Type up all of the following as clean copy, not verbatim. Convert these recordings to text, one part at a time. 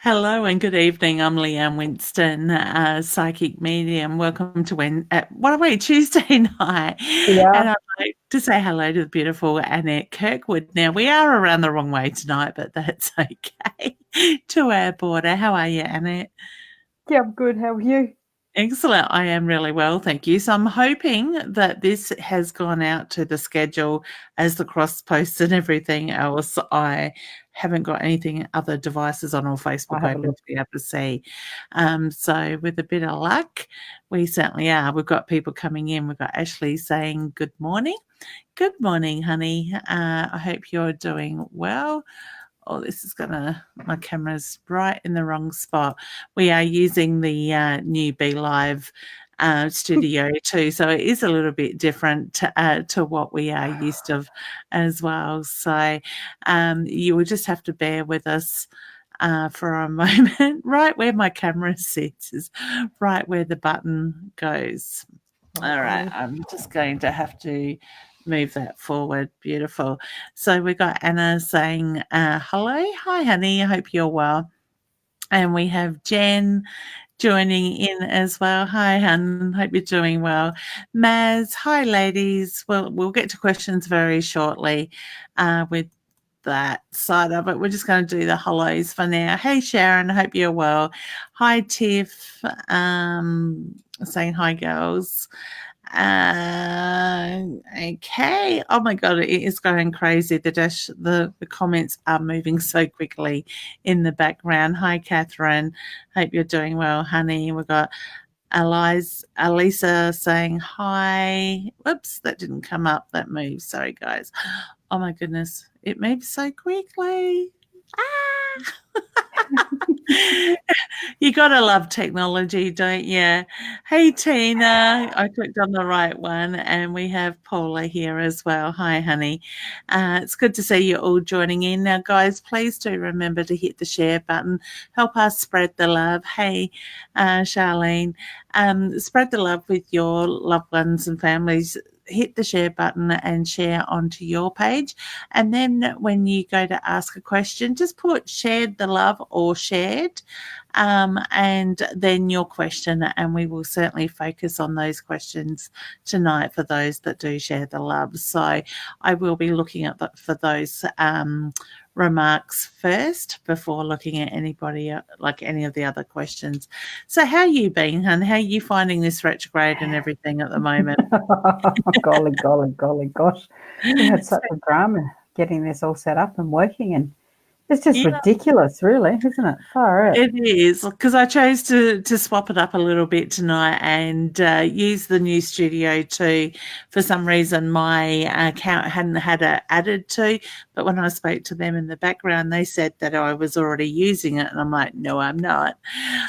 Hello and good evening. I'm Leanne Winston, psychic medium. Welcome to Tuesday night. Yeah, And I'd like to say hello to the beautiful Annette Kirkwood. Now, we are around the wrong way tonight, but that's okay. To our border. How are you, Annette? yeah, I'm good. How are you? Excellent. I am really well, thank you. So I'm hoping that this has gone out to the schedule as the cross posts and everything else. I haven't got anything other devices on or I'll Facebook have a open look. to be able to see. So with a bit of luck, we certainly are. We've got people coming in. We've got Ashley saying good morning. Good morning, honey. I hope you're doing well. Oh, this is my camera's right in the wrong spot. We are using the new Be Live studio too, so it is a little bit different to what we are used to as well. So you will just have to bear with us for a moment. Right where my camera sits is right where the button goes. All right, Okay. I'm just going to have to move that forward. Beautiful. So we got Anna saying, hello. Hi, honey. I hope you're well. And we have Jen joining in as well. Hi, hun. Hope you're doing well. Maz, hi, ladies. Well, we'll get to questions very shortly with that side of it. We're just going to do the hellos for now. Hey, Sharon. Hope you're well. Hi, Tiff. Saying hi, girls. Okay. Oh my God, it is going crazy. The comments are moving so quickly in the background. Hi, Catherine. Hope you're doing well, honey. We've got Elisa saying hi. Whoops, that didn't come up. That moved. Sorry, guys. Oh my goodness, it moves so quickly. Ah! You gotta love technology, don't you? Hey, Tina. I clicked on the right one, and we have Paula here as well. Hi, honey. It's good to see you all joining in. Now, guys, please do remember to hit the share button. Help us spread the love. Hey, Charlene, spread the love with your loved ones and families. Hit the share button and share onto your page. And then when you go to ask a question, just put shared the love or shared and then your question, and we will certainly focus on those questions tonight for those that do share the love. So I will be looking at for those remarks first before looking at anybody like any of the other questions. So how you been, hun? How are you finding this retrograde and everything at the moment? Golly, golly, golly, gosh. We had such a drama getting this all set up and working, and it's just Yeah. ridiculous, really, isn't it? Far out. It is because I chose to swap it up a little bit tonight and use the new studio too. For some reason, my account hadn't had it added to, but when I spoke to them in the background, they said that I was already using it, and I'm like, no, I'm not.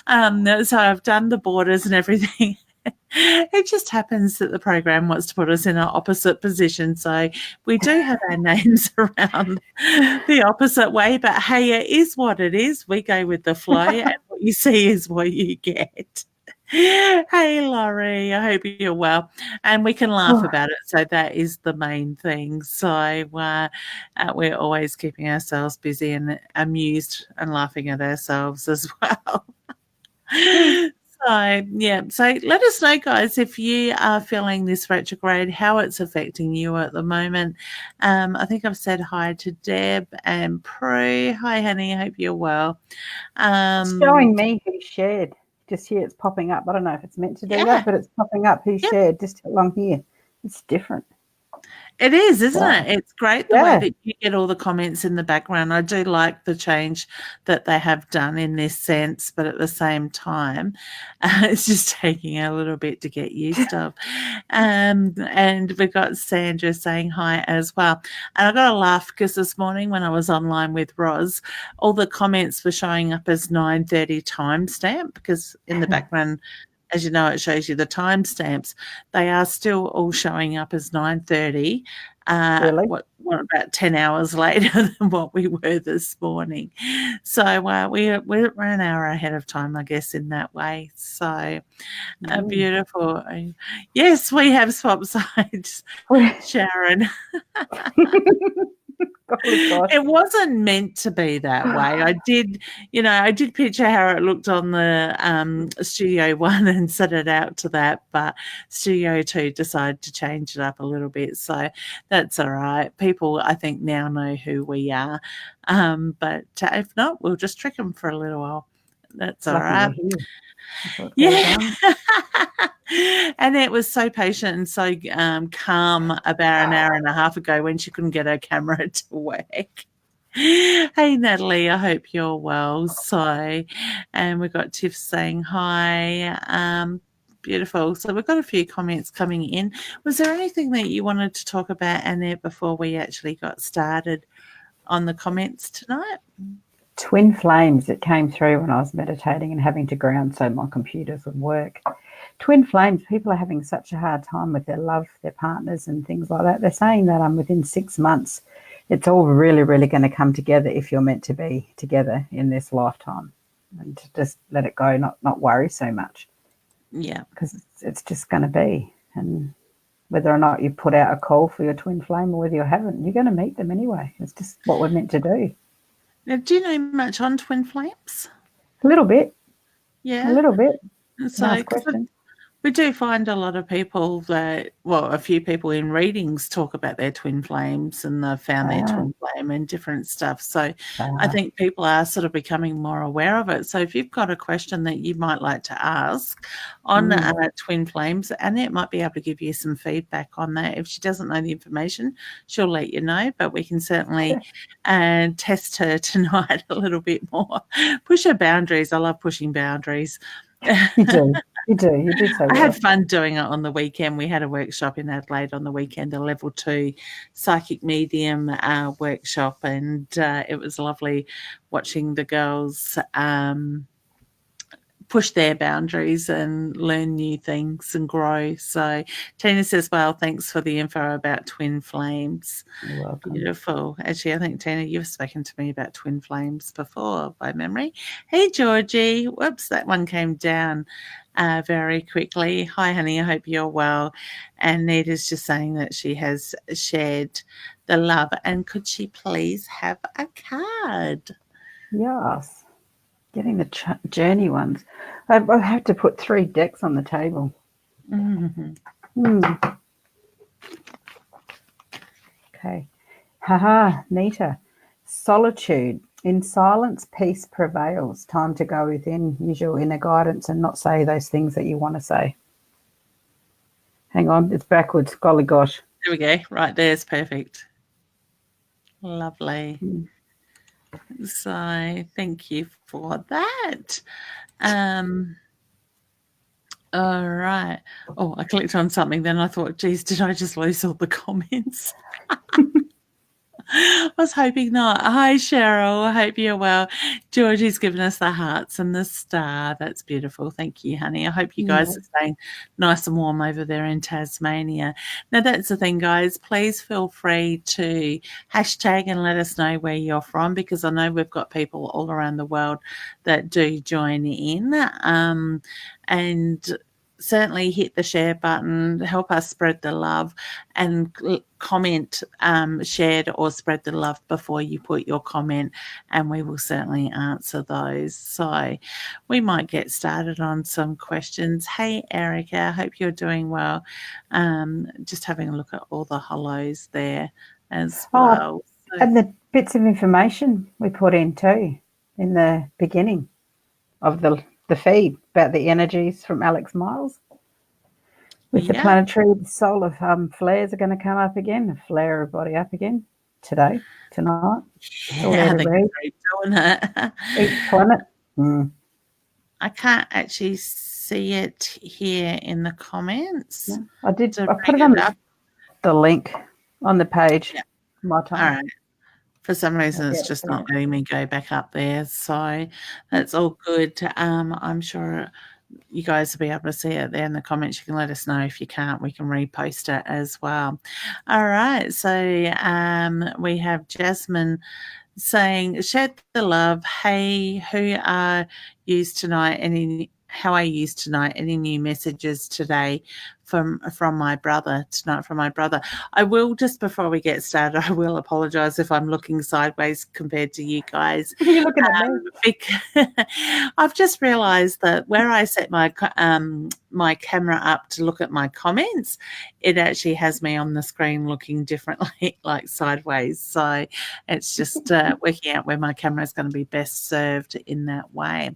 So I've done the borders and everything. It just happens that the program wants to put us in an opposite position. So we do have our names around the opposite way, but hey, it is what it is. We go with the flow, and what you see is what you get. Hey, Laurie, I hope you're well. And we can laugh about it. So that is the main thing. So we're always keeping ourselves busy and amused and laughing at ourselves as well. So, yeah. So let us know, guys, if you are feeling this retrograde, how it's affecting you at the moment. I think I've said hi to Deb and Prue. Hi, honey. I hope you're well. It's showing Um, me who shared. Just here, it's popping up. I don't know if it's meant to do that, yeah. but it's popping up who Yep. shared just along here. It's different. It is, isn't Wow. it? It's great the way Yeah. that you get all the comments in the background. I do like the change that they have done in this sense, but at the same time, it's just taking a little bit to get used of. And we've got Sandra saying hi as well. And I got to laugh because this morning when I was online with Roz, all the comments were showing up as 9:30 timestamp because in the background, as you know, it shows you the timestamps. They are still all showing up as 9:30. Really? What about 10 hours later than what we were this morning? So we're an hour ahead of time, I guess, in that way. So Mm. beautiful. Yes, we have swap sides, Sharon. Golly gosh. It wasn't meant to be that way. I did picture how it looked on the Studio One and set it out to that, but Studio Two decided to change it up a little bit, so that's all right. People, I think, now know who we are, but if not, we'll just trick them for a little while. That's all Lucky right. you're here. That's what Yeah. goes on. And it was so patient and so calm about an hour and a half ago when she couldn't get her camera to work. Hey, Natalie, I hope you're well. So, and we've got Tiff saying hi. Beautiful. So we've got a few comments coming in. Was there anything that you wanted to talk about, Annette, before we actually got started on the comments tonight? Twin flames that came through when I was meditating and having to ground so my computers would work. Twin flames, people are having such a hard time with their love, their partners and things like that. They're saying that within 6 months, it's all really, really going to come together if you're meant to be together in this lifetime. And to just let it go, not worry so much. Yeah. Because it's just going to be. And whether or not you put out a call for your twin flame or whether you haven't, you're going to meet them anyway. It's just what we're meant to do. Now, do you know much on twin flames? A little bit. Yeah. A little bit. So, Nice question. we do find a lot of people a few people in readings talk about their twin flames and they've found their twin flame and different stuff. So I think people are sort of becoming more aware of it. So if you've got a question that you might like to ask on twin flames, Annette might be able to give you some feedback on that. If she doesn't know the information, she'll let you know, but we can certainly test her tonight a little bit more. Push her boundaries. I love pushing boundaries. You do. You do so well. I had fun doing it on the weekend. We had a workshop in Adelaide on the weekend, a level 2 psychic medium workshop, and it was lovely watching the girls push their boundaries and learn new things and grow. So Tina says, well, thanks for the info about twin flames. You're welcome. Beautiful. Actually, I think, Tina, you've spoken to me about twin flames before by memory. Hey, Georgie. Whoops, that one came down very quickly. Hi, honey. I hope you're well. And Nita's just saying that she has shared the love. And could she please have a card? Yes. Getting the journey ones. I have to put 3 decks on the table. Okay. Haha, Nita. Solitude. In silence, peace prevails. Time to go within, use your inner guidance and not say those things that you want to say. Hang on, it's backwards. Golly gosh. There we go. Right there's perfect. Lovely. So thank you for that. All right. Oh, I clicked on something, then I thought, geez, did I just lose all the comments? I was hoping not. Hi, Cheryl. I hope you're well. Georgie's given us the hearts and the star. That's beautiful. Thank you, honey. I hope you guys are staying nice and warm over there in Tasmania. Now, that's the thing, guys. Please feel free to hashtag and let us know where you're from, because I know we've got people all around the world that do join in. And certainly hit the share button, help us spread the love, and comment shared or spread the love before you put your comment, and we will certainly answer those. So we might get started on some questions. Hey, Erica, I hope you're doing well. Just having a look at all the hellos there as well. And the bits of information we put in too in the beginning of the feed about the energies from Alex Miles. With the planetary, the solar flares are going to come up again, flare everybody up again tonight. Yeah, they're doing it. Each planet. I can't actually see it here in the comments. No, I did. I put it on the link on the page. Yeah. My time. All right. For some reason, it's just not letting me go back up there. So that's all good. I'm sure you guys will be able to see it there in the comments. You can let us know. If you can't, we can repost it as well. All right. So we have Jasmine saying, shed the love. Hey, who are used tonight? How I used tonight? Any new messages today from my brother tonight. From my brother, I will, just before we get started, I will apologise if I'm looking sideways compared to you guys. You're looking at me. Because I've just realised that where I set my my camera up to look at my comments, it actually has me on the screen looking differently, like sideways. So it's just working out where my camera is going to be best served in that way.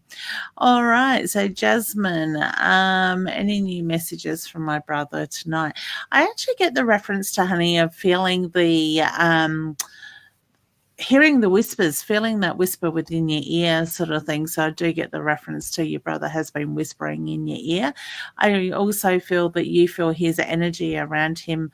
All right. So Jasmine, any new messages from my brother tonight? I actually get the reference to Honey of feeling the hearing the whispers, feeling that whisper within your ear sort of thing. So I do get the reference to your brother has been whispering in your ear. I also feel that you feel his energy around him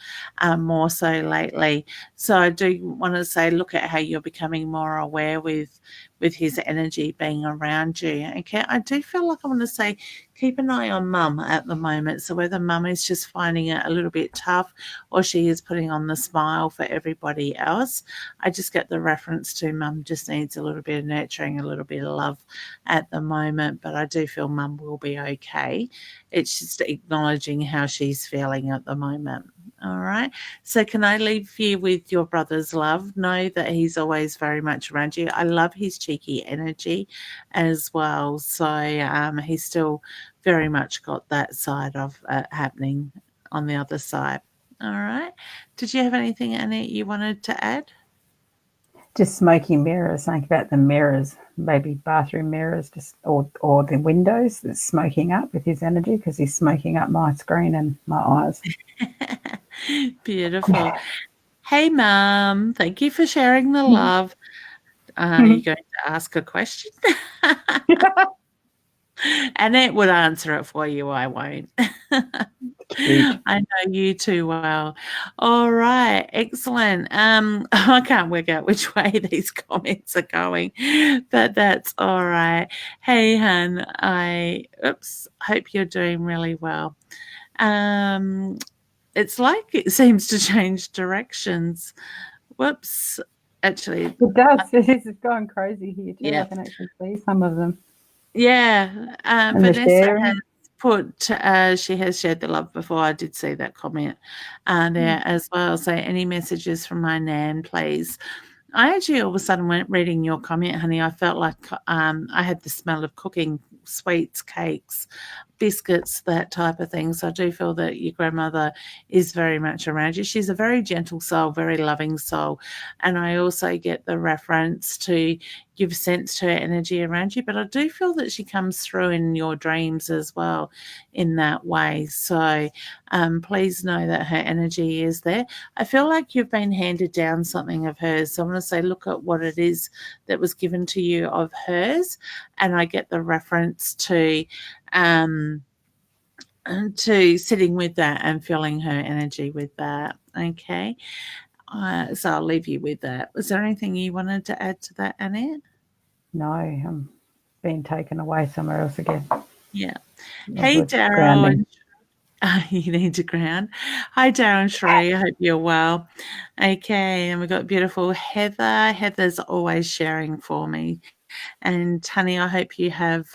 more so lately. So I do want to say, look at how you're becoming more aware with his energy being around you. Okay, I do feel like I want to say keep an eye on mum at the moment. So whether mum is just finding it a little bit tough or she is putting on the smile for everybody else, I just get the reference to mum just needs a little bit of nurturing, a little bit of love at the moment. But I do feel mum will be okay. It's just acknowledging how she's feeling at the moment. All right. So can I leave you with your brother's love? Know that he's always very much around you. I love his cheeky energy as well. So he's still very much got that side of happening on the other side. All right. Did you have anything, Annette, you wanted to add? Just smoky mirrors, something about the mirrors, maybe bathroom mirrors, just or the windows that's smoking up with his energy, because he's smoking up my screen and my eyes. Beautiful. Hey, Mum. Thank you for sharing the love. Are you going to ask a question? Annette would answer it for you. I won't. I know you too well. All right, excellent. I can't work out which way these comments are going, but that's all right. Hey, hun, hope you're doing really well. It's like it seems to change directions. Whoops. Actually, it does. It's going crazy here too. Yeah. I can actually see some of them. Yeah, And the Vanessa sharing. has put, she has shared the love before. I did see that comment there as well. So any messages from my nan, please? I actually all of a sudden went reading your comment, honey. I felt like I had the smell of cooking sweets, cakes, biscuits, that type of thing. So I do feel that your grandmother is very much around you. She's a very gentle soul, very loving soul. And I also get the reference to you've sensed her energy around you, but I do feel that she comes through in your dreams as well in that way. So please know that her energy is there. I feel like you've been handed down something of hers. So I want to say, look at what it is that was given to you of hers. And I get the reference to sitting with that and feeling her energy with that. Okay. So I'll leave you with that. Was there anything you wanted to add to that, Annette? No, I'm being taken away somewhere else again. Yeah. Yeah, Hey, good Daryl. grounding. You need to ground. Hi, Darren Shree. I hope you're well. Okay, and we've got beautiful Heather. Heather's always sharing for me. And honey, I hope you have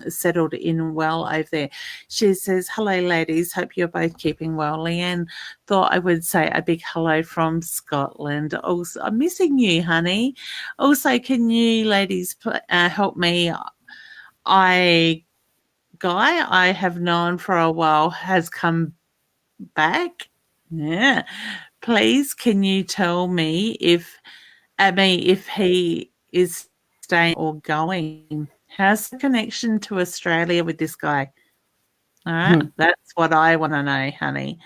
settled in well over there. She says, hello, ladies. Hope you're both keeping well. Leanne thought I would say a big hello from Scotland. Also, I'm missing you, honey. Also, can you ladies help me? Guy I have known for a while has come back. Yeah. Please, can you tell me if he is staying or going? How's the connection to Australia with this guy? All right, that's what I want to know, honey.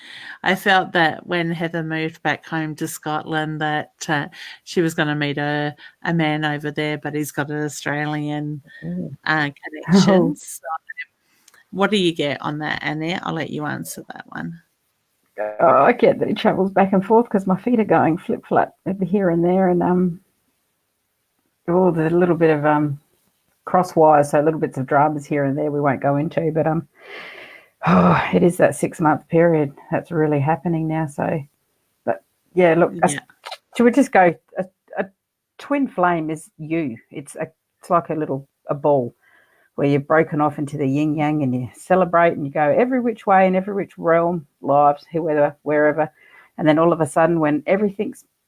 I felt that when Heather moved back home to Scotland that she was going to meet a man over there, but he's got an Australian connection. So what do you get on that, Annette? I'll let you answer that one. I get that he travels back and forth because my feet are going flip-flop here and there, and the little bit of crosswise, so little bits of dramas here and there we won't go into, but it is that 6-month period that's really happening now. So, but yeah, look, should we just go? A twin flame is you. It's like a ball. where you're broken off into the yin yang and you celebrate and you go every which way in every which realm, lives, whoever, wherever. And then all of a sudden, when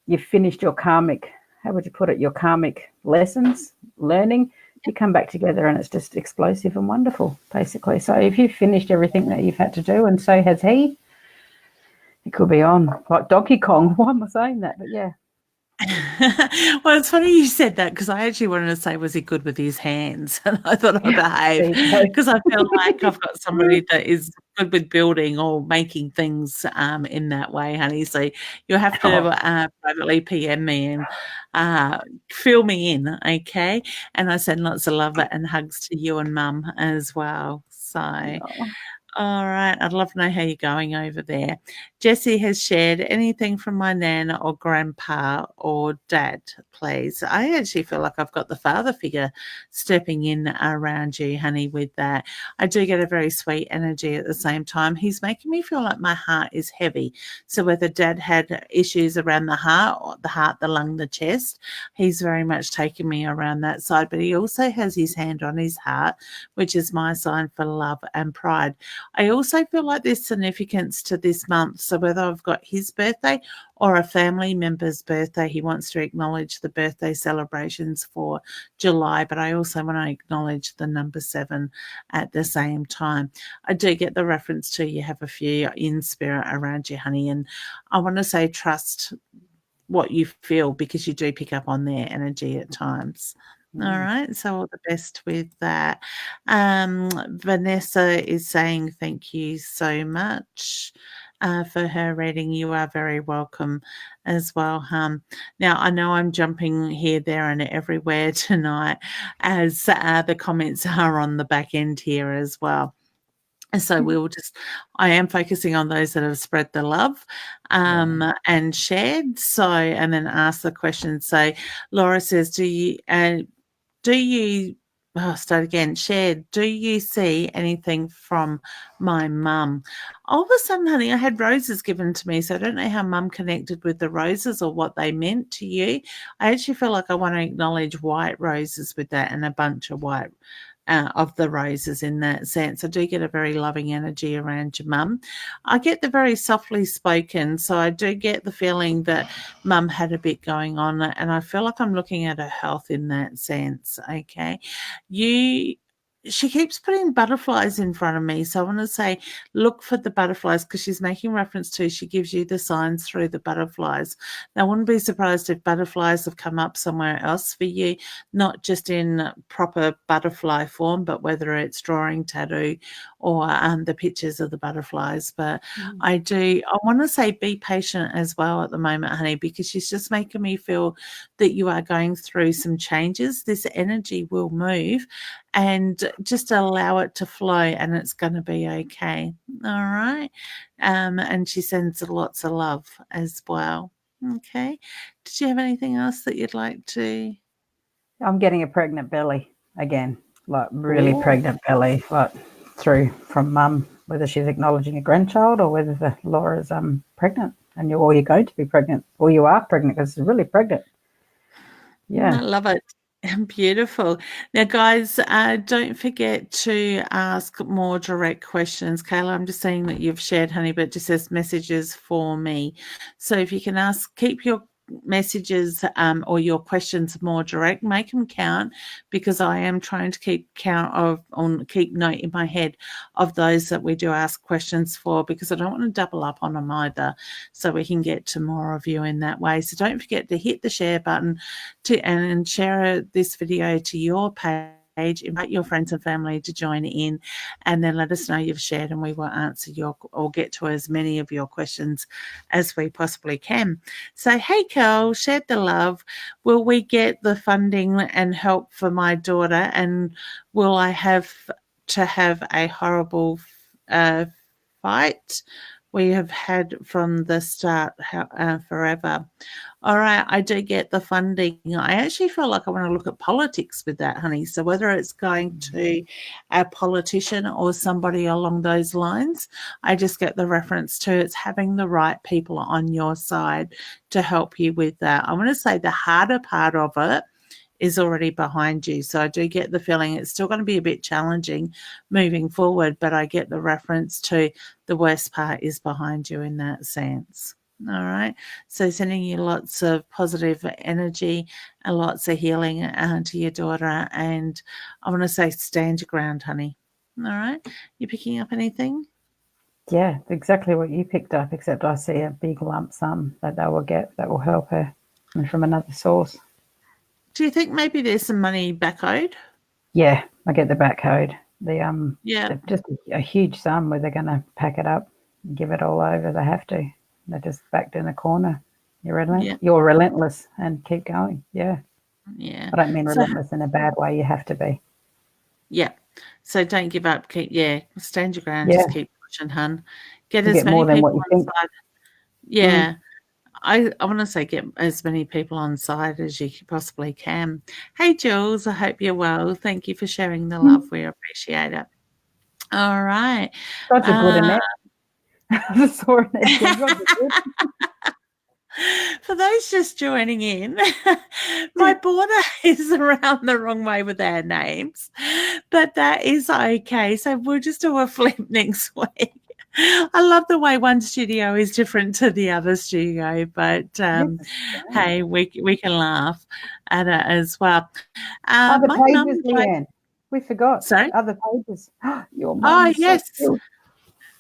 you've finished your karmic, how would you put it, your karmic lessons, learning, you come back together and it's just explosive and wonderful, basically. So if you've finished everything that you've had to do, and so has he, it could be on like Donkey Kong. Why am I saying that? But yeah. Well, it's funny you said that because I actually wanted to say, was he good with his hands? And I thought I'd behave because I feel like I've got somebody that is good with building or making things in that way, honey. So you'll have to privately PM me and fill me in, okay? And I send lots of love and hugs to you and Mum as well. So. All right. I'd love to know how you're going over there. Jessie has shared anything from my nana or grandpa or dad, please. I actually feel like I've got the father figure stepping in around you, honey, with that. I do get a very sweet energy at the same time. He's making me feel like my heart is heavy. So whether dad had issues around the heart, the lung, the chest, he's very much taking me around that side. But he also has his hand on his heart, which is my sign for love and pride. I also feel like there's significance to this month. So whether I've got his birthday or a family member's birthday, he wants to acknowledge the birthday celebrations for July, but I also want to acknowledge the number 7 at the same time. I do get the reference to you have a few in spirit around you, honey, and I want to say trust what you feel because you do pick up on their energy at times. All right, so all the best with that. Vanessa is saying thank you so much for her reading. You are very welcome as well, Now, I know I'm jumping here, there, and everywhere tonight as the comments are on the back end here as well. So I am focusing on those that have spread the love and shared. So, and then ask the question. So, Laura says, start again, shared, do you see anything from my mum? All of a sudden, honey, I had roses given to me, so I don't know how Mum connected with the roses or what they meant to you. I actually feel like I want to acknowledge white roses with that and a bunch of white of the roses in that sense. I do get a very loving energy around your mum. I get the very softly spoken, so I do get the feeling that Mum had a bit going on, and I feel like I'm looking at her health in that sense. Okay, she keeps putting butterflies in front of me. So I want to say, look for the butterflies because she's making reference to, she gives you the signs through the butterflies. Now, I wouldn't be surprised if butterflies have come up somewhere else for you, not just in proper butterfly form, but whether it's drawing, tattoo, or the pictures of the butterflies. But I want to say be patient as well at the moment, honey, because she's just making me feel that you are going through some changes. This energy will move and just allow it to flow and it's going to be okay. All right. And she sends lots of love as well. Okay. Did you have anything else that you'd like to? I'm getting a pregnant belly again, like really pregnant belly, like through from Mum, whether she's acknowledging a grandchild or whether Laura's pregnant and you're going to be pregnant or you are pregnant because it's really pregnant. Yeah. I love it. Beautiful. Now, guys, don't forget to ask more direct questions. Kayla, I'm just saying that you've shared, honey, but it just says messages for me. So if you can keep your messages or your questions more direct, make them count because I am trying to keep note in my head of those that we do ask questions for because I don't want to double up on them either, so we can get to more of you in that way. So don't forget to hit the share button and share this video to your page. Invite your friends and family to join in and then let us know you've shared and we will answer or get to as many of your questions as we possibly can. So, hey, Carl, shared the love. Will we get the funding and help for my daughter? And will I have to have a horrible fight we have had from the start forever? All right, I do get the funding. I actually feel like I want to look at politics with that, honey. So whether it's going to a politician or somebody along those lines, I just get the reference to it's having the right people on your side to help you with that. I want to say the harder part of it is already behind you. So I do get the feeling it's still going to be a bit challenging moving forward, but I get the reference to the worst part is behind you in that sense. All right. So sending you lots of positive energy and lots of healing to your daughter. And I want to say stand your ground, honey. All right. You picking up anything? Yeah, exactly what you picked up, except I see a big lump sum that they will get that will help her and from another source. Do you think maybe there's some money back owed? Yeah, I get the back code. Yeah. Just a huge sum where they're going to pack it up and give it all over. They have to. They're just backed in a corner. You're relentless and keep going. Yeah. Yeah. I don't mean relentless in a bad way. You have to be. Yeah. So don't give up. Stand your ground. Yeah. Just keep pushing, hun. Get You as get many more than people what you on think. side. Yeah. I want to say get as many people on side as you possibly can. Hey, Jules, I hope you're well. Thank you for sharing the love. We appreciate it. All right. Such a good Annette. I just saw Annette. For those just joining in, my border is around the wrong way with our names, but that is okay. So we'll just do a flip next week. I love the way one studio is different to the other studio, but hey, we can laugh at it as well. Other pages, Leanne. We forgot. Sorry? Other pages. Your mum. Oh, yes. So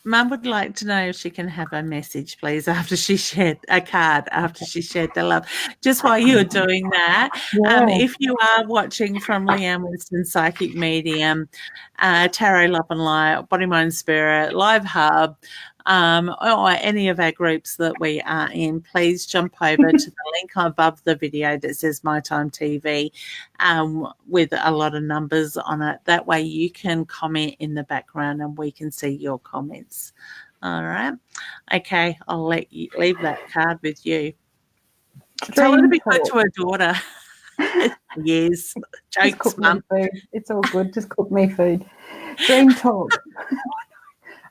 Mum would like to know if she can have a message, please, after she shared a card, after she shared the love. Just while you're doing that, if you are watching from Leanne Winston Psychic Medium, Tarot Love and Light, Body Mind Spirit, Live Hub, or any of our groups that we are in, please jump over to the link above the video that says My Time TV with a lot of numbers on it. That way you can comment in the background and we can see your comments. All right. Okay, I'll let you leave that card with you. Tell her to be good to her daughter. Yes. Jokes, Mum. It's all good. Just cook me food. Dream talk.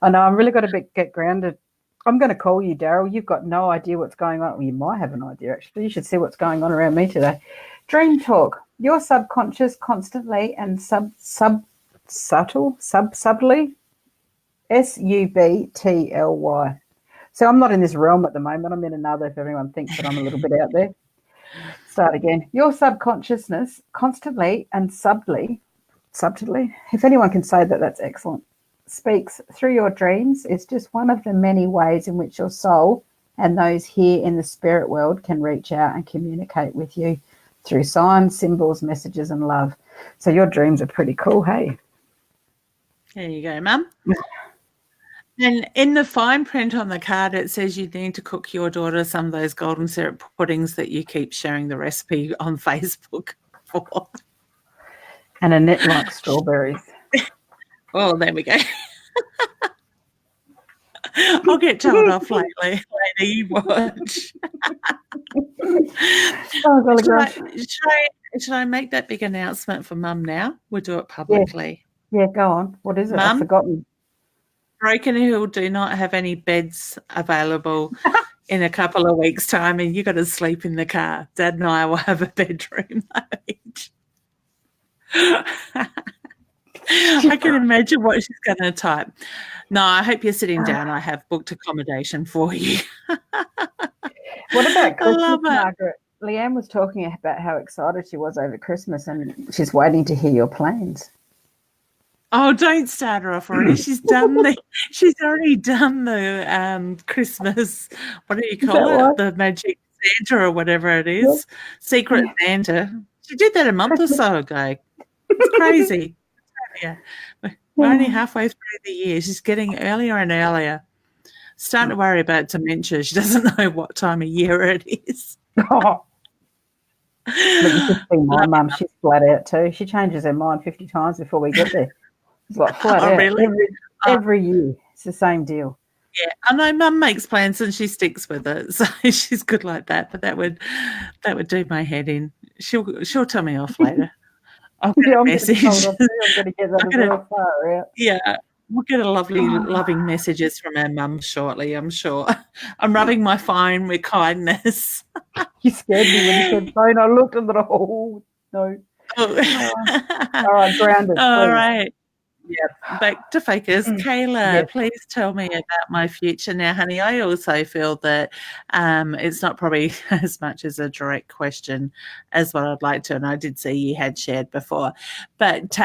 I know, I'm really got to get grounded. I'm going to call you, Daryl. You've got no idea what's going on. Well, you might have an idea, actually. You should see what's going on around me today. Dream talk. Your subconscious constantly and subtly, SUBTLY. So I'm not in this realm at the moment. I'm in another, if everyone thinks that I'm a little bit out there. Start again. Your subconsciousness constantly and subtly, if anyone can say that, that's excellent, speaks through your dreams is just one of the many ways in which your soul and those here in the spirit world can reach out and communicate with you through signs, symbols, messages, and love. So your dreams are pretty cool, hey? There you go, Mum. And in the fine print on the card, it says you need to cook your daughter some of those golden syrup puddings that you keep sharing the recipe on Facebook for. And Annette likes strawberries. Oh, there we go. I'll get told off lately. You watch. Should I make that big announcement for Mum now? We'll do it publicly. Yeah, go on. What is it? Mum, I've forgotten. Broken Hill do not have any beds available in a couple of weeks' time, and you got to sleep in the car. Dad and I will have a bedroom each. I can imagine what she's going to type. No, I hope you're sitting down. I have booked accommodation for you. What about Christmas, Margaret? Leanne was talking about how excited she was over Christmas and she's waiting to hear your plans. Oh, don't start her off already. She's already done the Christmas, what do you call it? The Magic Santa or whatever it is. Yeah. Secret Santa. She did that a month or so ago. It's crazy. Yeah. We're only halfway through the year. She's getting earlier and earlier. Starting to worry about dementia. She doesn't know what time of year it is. Oh. But you should see my mum. She's flat out too. She changes her mind 50 times before we get there. It's like flat out. Really? Every year. It's the same deal. Yeah, I know Mum makes plans and she sticks with it, so she's good like that. But that would do my head in. She'll tell me off later. I'll get a message. I'm going to get that a little far out. Yeah, we'll get a loving messages from our mum shortly, I'm sure. I'm rubbing my phone with kindness. You scared me when you said phone. I looked and thought, oh. No. Oh. All right, grounded, All please. right. Yep. Back to focus. Kayla, Yes. please tell me about my future. Now, honey, I also feel that it's not probably as much as a direct question as what I'd like to, and I did see you had shared before, but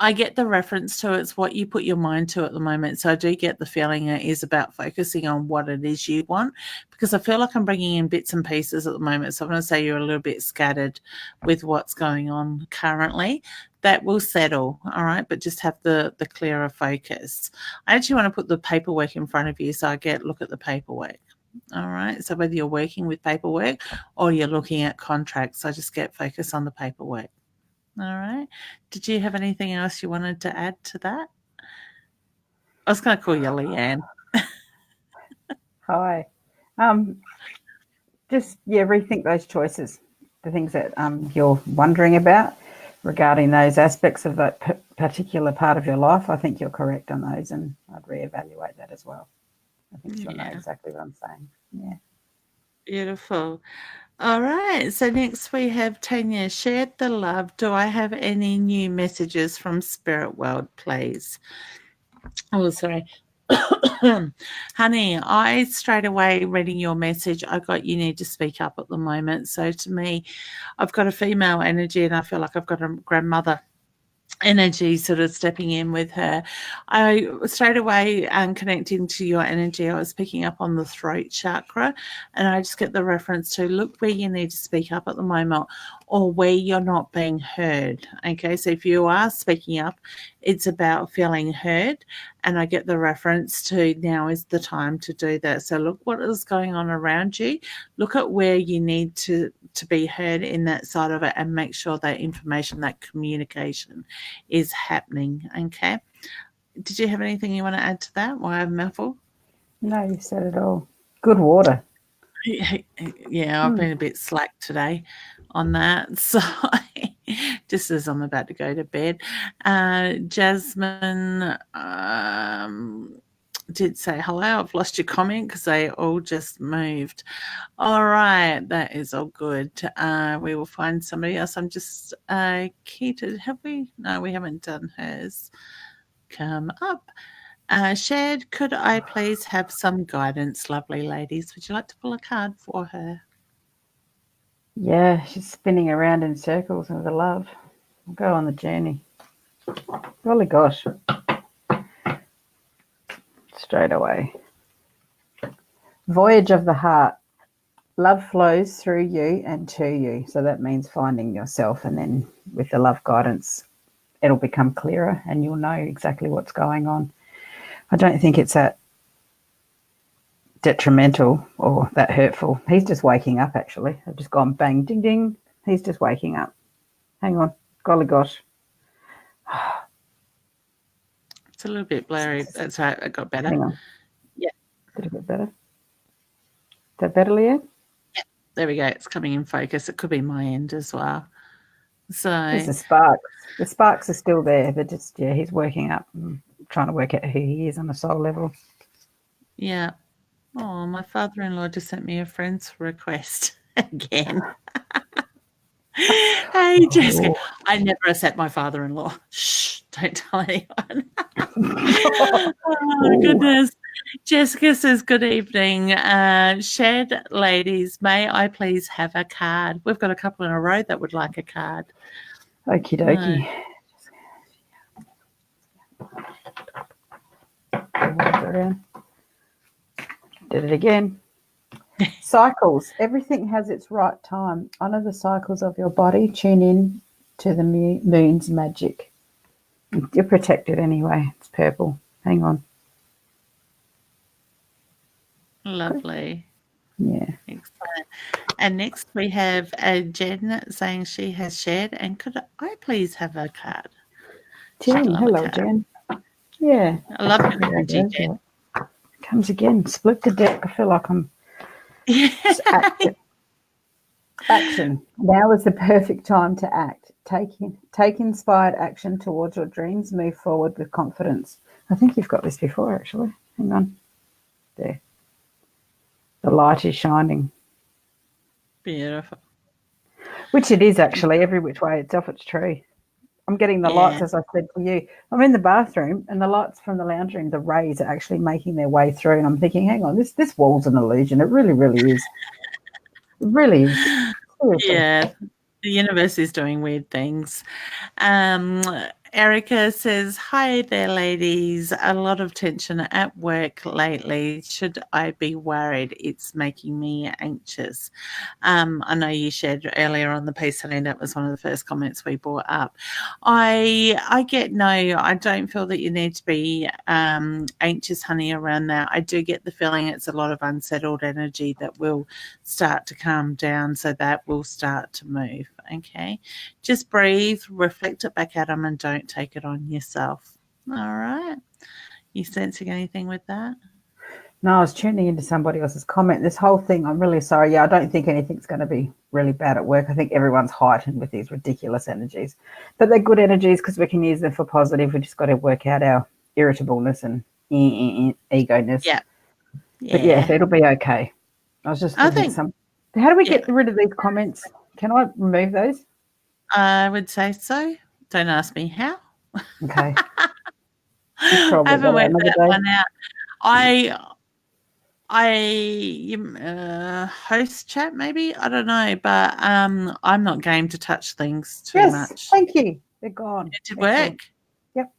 I get the reference to it's what you put your mind to at the moment. So I do get the feeling it is about focusing on what it is you want, because I feel like I'm bringing in bits and pieces at the moment. So I'm going to say you're a little bit scattered with what's going on currently. That will settle, all right, but just have the clearer focus. I actually want to put the paperwork in front of you so I look at the paperwork. All right. So whether you're working with paperwork or you're looking at contracts, I just get focus on the paperwork. All right. Did you have anything else you wanted to add to that? I was going to call you Leanne. Hi. Just rethink those choices, the things that you're wondering about regarding those aspects of that particular part of your life. I think you're correct on those, and I'd reevaluate that as well. I think you'll know exactly what I'm saying. Yeah. Beautiful. All right. So next we have Tanya. Shared the love. Do I have any new messages from Spirit World, please? Oh, sorry. Honey, I straight away reading your message, I got you need to speak up at the moment. So to me, I've got a female energy and I feel like I've got a grandmother energy sort of stepping in with her. I straight away connecting to your energy, I was picking up on the throat chakra, and I just get the reference to look where you need to speak up at the moment or where you're not being heard. Okay, so if you are speaking up, it's about feeling heard, and I get the reference to now is the time to do that. So look what is going on around you, look at where you need to be heard in that side of it, and make sure that information, that communication is happening. Okay. Did you have anything you want to add to that? Why I'm muffled? No, you said it all. Good water. Yeah, I've been a bit slack today on that. So just as I'm about to go to bed. Jasmine did say hello. I've lost your comment because they all just moved. All right, that is all good. We will find somebody else. I'm just Keita. Have we? No, we haven't done hers. Come up. Shared, could I please have some guidance, lovely ladies? Would you like to pull a card for her? Yeah, she's spinning around in circles with the love. We'll go on the journey. Golly gosh. Straight away. Voyage of the heart. Love flows through you and to you. So that means finding yourself, and then with the love guidance, it'll become clearer and you'll know exactly what's going on. I don't think it's that detrimental or that hurtful. He's just waking up, actually. I've just gone bang, ding, ding. He's just waking up. Hang on. Golly gosh. It's a little bit blurry. That's right. It got better. Hang on. Yeah. Did it get better? Is that better, Leanne? Yeah. There we go. It's coming in focus. It could be my end as well. So there's the sparks. The sparks are still there. They're just, he's working up and trying to work out who he is on a soul level. Yeah. Oh, my father-in-law just sent me a friend's request again. Hey, Jessica. I never accept my father-in-law. Shh, don't tell anyone. Oh, goodness. Jessica says, good evening. Shared ladies, may I please have a card? We've got a couple in a row that would like a card. Okie dokie. Did it again. Cycles. Everything has its right time. Honor the cycles of your body. Tune in to the moon's magic. You're protected anyway. It's purple. Hang on. Lovely. Yeah. Excellent. And next we have Jen saying she has shared. And could I please have a card? Jen, hello, Jen. Yeah. I love your energy, Jen. Comes again. Split the deck. I feel like I'm action. Now is the perfect time to act. Take inspired action towards your dreams. Move forward with confidence. I think you've got this before, actually. Hang on. There. The light is shining. Beautiful. Which it is actually, every which way itself, it's true. I'm getting the lights, as I said to you. I'm in the bathroom and the lights from the lounge room, the rays are actually making their way through, and I'm thinking, hang on, this wall's an illusion. It really, really is. It really is. Seriously. Yeah, the universe is doing weird things. Erica says, "Hi there, ladies. A lot of tension at work lately. Should I be worried? It's making me anxious." I know you shared earlier on the piece, honey, that was one of the first comments we brought up. I get no, I don't feel that you need to be anxious, honey, around that. I do get the feeling it's a lot of unsettled energy that will start to calm down, so that will start to move. Okay, just breathe, reflect it back at them, and don't take it on yourself. All right, you sensing anything with that? No, I was tuning into somebody else's comment. This whole thing, I'm really sorry. Yeah, I don't think anything's going to be really bad at work. I think everyone's heightened with these ridiculous energies. But they're good energies because we can use them for positive. We just got to work out our irritableness and ego-ness. Yeah. But yeah, it'll be okay. I was just thinking how do we get rid of these comments? Can I remove those? I would say so. Don't ask me how. Okay. I haven't worked that one out. Host chat maybe, I don't know, but I'm not game to touch things too much. Thank you. They're gone. It did work. Yep.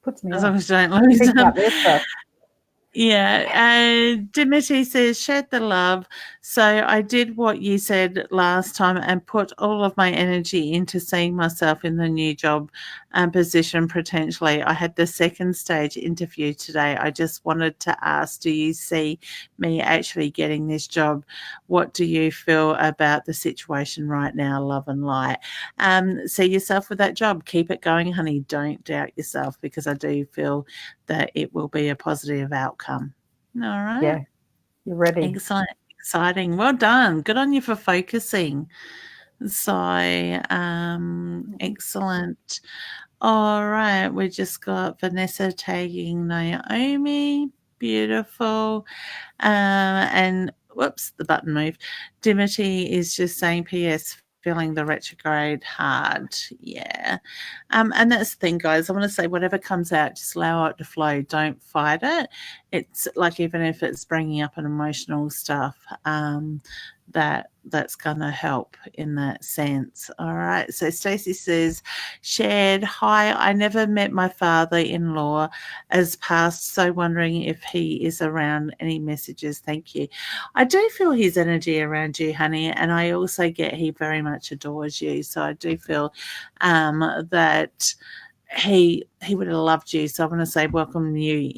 Puts me as on. long as you don't lose them. Yeah, Dimitri says, shared the love. So I did what you said last time and put all of my energy into seeing myself in the new job position potentially. I had the second stage interview today. I just wanted to ask, do you see me actually getting this job? What do you feel about the situation right now, love and light? See yourself with that job. Keep it going, honey. Don't doubt yourself, because I do feel that it will be a positive outcome. All right. Yeah, you're ready. Excellent. Exciting. Well done. Good on you for focusing. So, excellent. All right. We just got Vanessa tagging Naomi. Beautiful. And whoops, the button moved. Dimity is just saying, P.S. feeling the retrograde hard. Yeah. And that's the thing, guys. I want to say whatever comes out, just allow it to flow. Don't fight it. It's like, even if it's bringing up an emotional stuff, that's going to help in that sense. All right. So Stacey says, shared, hi, I never met my father-in-law as past, so wondering if he is around. Any messages? Thank you. I do feel his energy around you, honey, and I also get he very much adores you. So I do feel that he would have loved you. So I want to say welcome you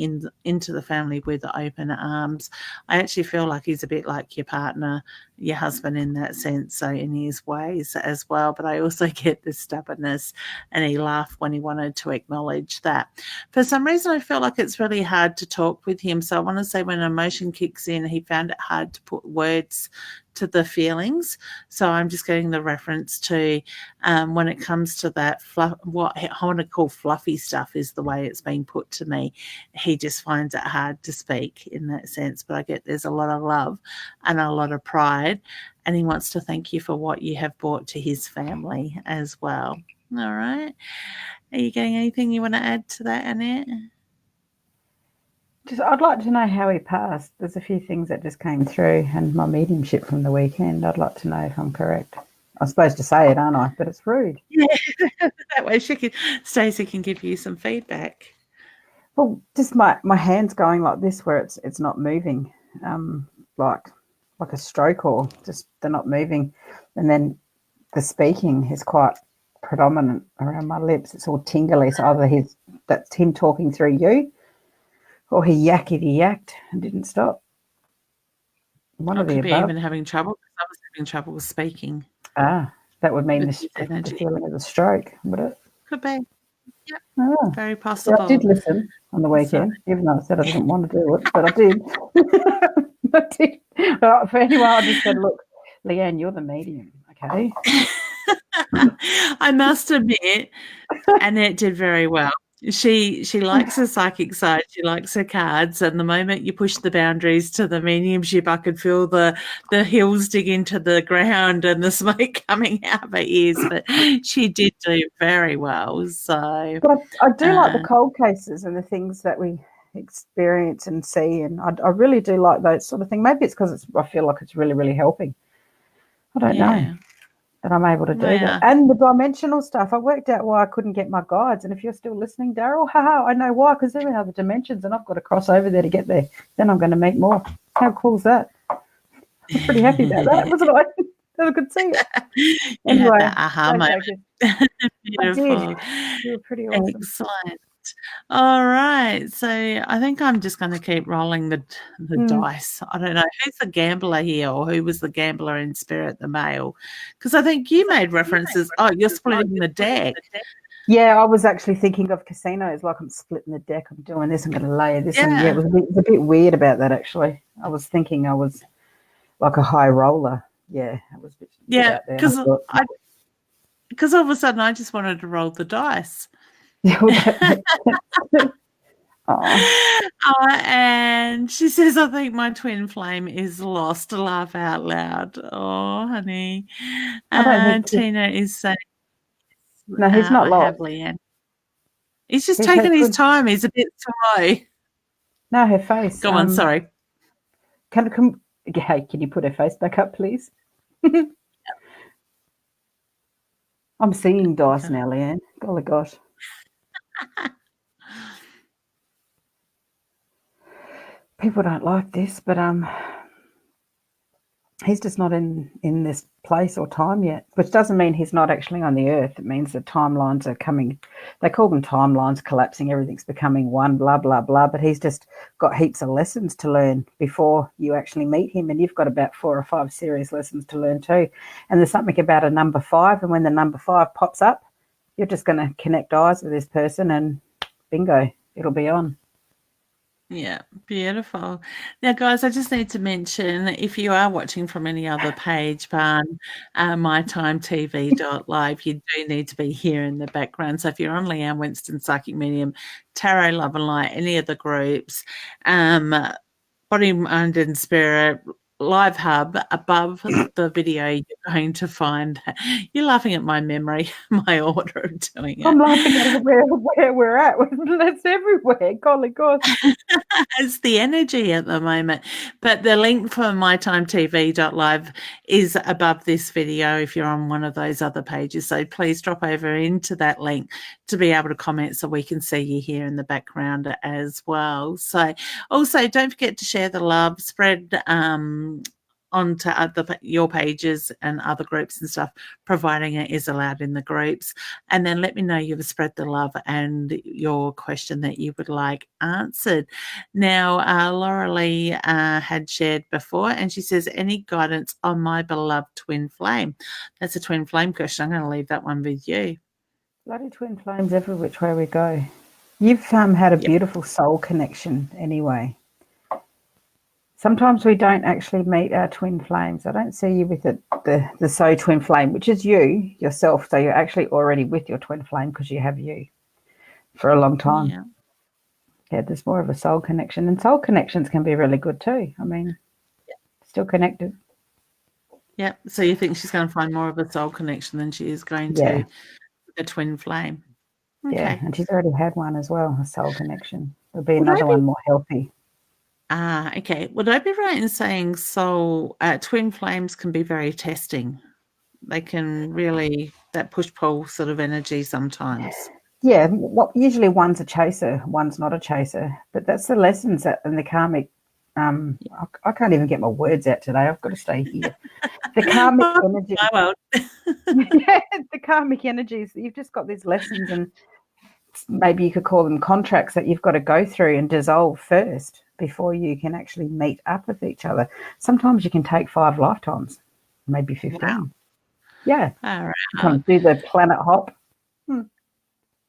into the family with open arms. I actually feel like he's a bit like your partner, your husband, in that sense, so in his ways as well. But I also get the stubbornness, and he laughed when he wanted to acknowledge that. For some reason, I feel like it's really hard to talk with him. So I want to say when emotion kicks in, he found it hard to put words to the feelings. So I'm just getting the reference to when it comes to that what I want to call fluffy stuff is the way it's being put to me. He just finds it hard to speak in that sense. But I get there's a lot of love and a lot of pride, and he wants to thank you for what you have brought to his family as well. All right. Are you getting anything you want to add to that, Annette? I'd like to know how he passed. There's a few things that just came through, and my mediumship from the weekend. I'd like to know if I'm correct. I'm supposed to say it, aren't I? But it's rude. Yeah, that way Stacey can give you some feedback. Well, just my hand's going like this, where it's not moving, like a stroke, or just they're not moving, and then the speaking is quite predominant around my lips. It's all tingly. So either that's him talking through you, or he yacked and didn't stop. One of the above. Could be even having trouble. I was having trouble with speaking. That would mean the feeling of a stroke, would it? Could be. Yep. Very possible. Yeah, I did listen on the weekend, even though I said I didn't want to do it, but I did. I did. But for anyone, I just said, look, Leanne, you're the medium, okay? I must admit, Annette did very well. She likes her psychic side. She likes her cards, and the moment you push the boundaries to the mediumship, I could feel the heels dig into the ground and the smoke coming out of her ears. But she did do very well. So, But I do like the uh, cold cases and the things that we experience and see, and I really do like those sort of things. Maybe it's because I feel like it's really, really helping. I don't know yeah, that I'm able to do that. yeah. And the dimensional stuff, I worked out why I couldn't get my guides. And if you're still listening, Daryl, haha, I know why, because they're in other dimensions and I've got to cross over there to get there. Then I'm going to meet more. How cool is that? I'm pretty happy about that, wasn't I? That I could see it. You had Anyway, that aha don't moment. take it. I Beautiful. did. You were pretty awesome. Excellent. All right. So I think I'm just going to keep rolling the dice. I don't know who's the gambler here, or who was the gambler in spirit, the male, because I think you made references. Oh, you're splitting the deck. Yeah, I was actually thinking of casinos, like I'm splitting the deck, I'm doing this, I'm going to layer this. And yeah, it was a bit weird about that, actually. I was thinking I was like a high roller. Yeah, it was a bit out there. Because all of a sudden I just wanted to roll the dice. And she says, I think my twin flame is lost. Laugh out loud. Oh, honey. Tina is saying, no, he's not lost. He's just taking his time. He's a bit slow. No, her face. Go on, sorry. Can you put her face back up, please? I'm seeing dice now, Leanne. Golly gosh. People don't like this, but he's just not in this place or time yet, which doesn't mean he's not actually on the earth. It means the timelines are coming. They call them timelines collapsing. Everything's becoming one, blah, blah, blah. But he's just got heaps of lessons to learn before you actually meet him. And you've got about 4 or 5 serious lessons to learn too. And there's something about a number 5. And when the number 5 pops up, you're just going to connect eyes with this person and bingo, it'll be on. Yeah, beautiful. Now, guys, I just need to mention, if you are watching from any other page, mytimetv.live, you do need to be here in the background. So if you're on Leanne Winston, Psychic Medium, Tarot, Love and Light, any of the groups, Body, Mind and Spirit, Live Hub, above the video, you're going to find, you're laughing at my memory, my order of doing it. I'm laughing at where we're at. That's everywhere. Golly gosh. It's the energy at the moment. But the link for mytimetv.live is above this video if you're on one of those other pages. So please drop over into that link to be able to comment so we can see you here in the background as well. So also don't forget to share the love, spread onto your pages and other groups and stuff, providing it is allowed in the groups. And then let me know you've spread the love and your question that you would like answered. Now, Laura Lee had shared before, and she says, any guidance on my beloved twin flame? That's a twin flame question. I'm going to leave that one with you. Bloody twin flames every which way we go. You've had a beautiful soul connection anyway. Sometimes we don't actually meet our twin flames. I don't see you with the soul twin flame, which is you, yourself. So you're actually already with your twin flame because you have you for a long time. Yeah, there's more of a soul connection. And soul connections can be really good too. I mean, still connected. Yeah. So you think she's going to find more of a soul connection than she is going to a twin flame? Okay. Yeah, and she's already had one as well, a soul connection. There'll be another one more healthy. Okay. Would I be right in saying twin flames can be very testing? They can really, that push-pull sort of energy sometimes. Yeah, usually one's a chaser, one's not a chaser. But that's the lessons and the karmic. I can't even get my words out today. I've got to stay here. The karmic energy. The karmic energies. You've just got these lessons, and maybe you could call them contracts that you've got to go through and dissolve first before you can actually meet up with each other. Sometimes you can take 5 lifetimes, maybe 15. Wow. Yeah. All right. You can do the planet hop.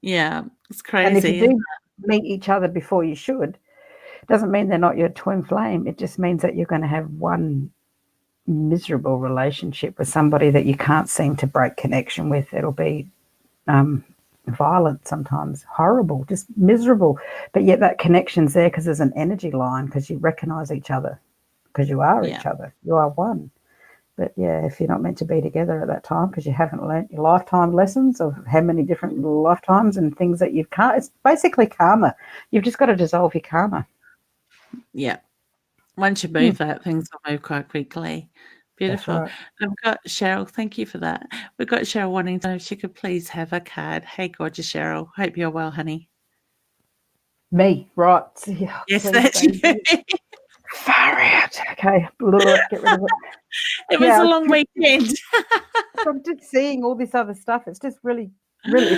Yeah, it's crazy. And if you do meet each other before you should, doesn't mean they're not your twin flame. It just means that you're going to have one miserable relationship with somebody that you can't seem to break connection with. It'll be violent sometimes, horrible, just miserable. But yet that connection's there because there's an energy line, because you recognize each other, because you are Yeah. each other. You are one. But yeah, if you're not meant to be together at that time because you haven't learnt your lifetime lessons of how many different lifetimes and things that you've it's basically karma. You've just got to dissolve your karma. Yeah. Once you move that, things will move quite quickly. That's Beautiful. right. And we've got Cheryl. Thank you for that. We've got Cheryl wanting to know if she could please have a card. Hey, gorgeous Cheryl. Hope you're well, honey. Me, right. Yeah, Yes, please that's you. don't. Far out. Okay, get rid of it. It was a Yeah, long weekend. I'm just seeing all this other stuff. It's just really, really,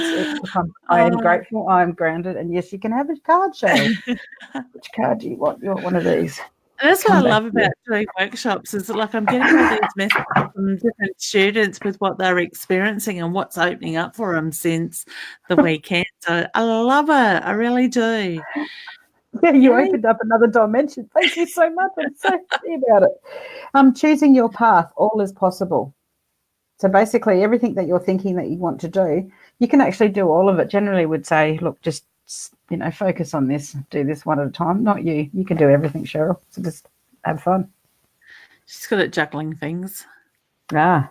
I am Oh. grateful. I am grounded. And yes, you can have a card, Cheryl. Which card do you want? You want one of these? And that's what I Come back love about doing workshops is like I'm getting all these messages from different students with what they're experiencing and what's opening up for them since the weekend. So I love it. I really do. Yeah, you Yay. opened up another dimension. Thank you so much. I'm so happy about it. Choosing your path, all is possible. So basically, everything that you're thinking that you want to do, you can actually do all of it. Generally, would say, look, just focus on this, do this one at a time. Not you. You can do everything, Cheryl. So just have fun. She's good at juggling things. Yeah.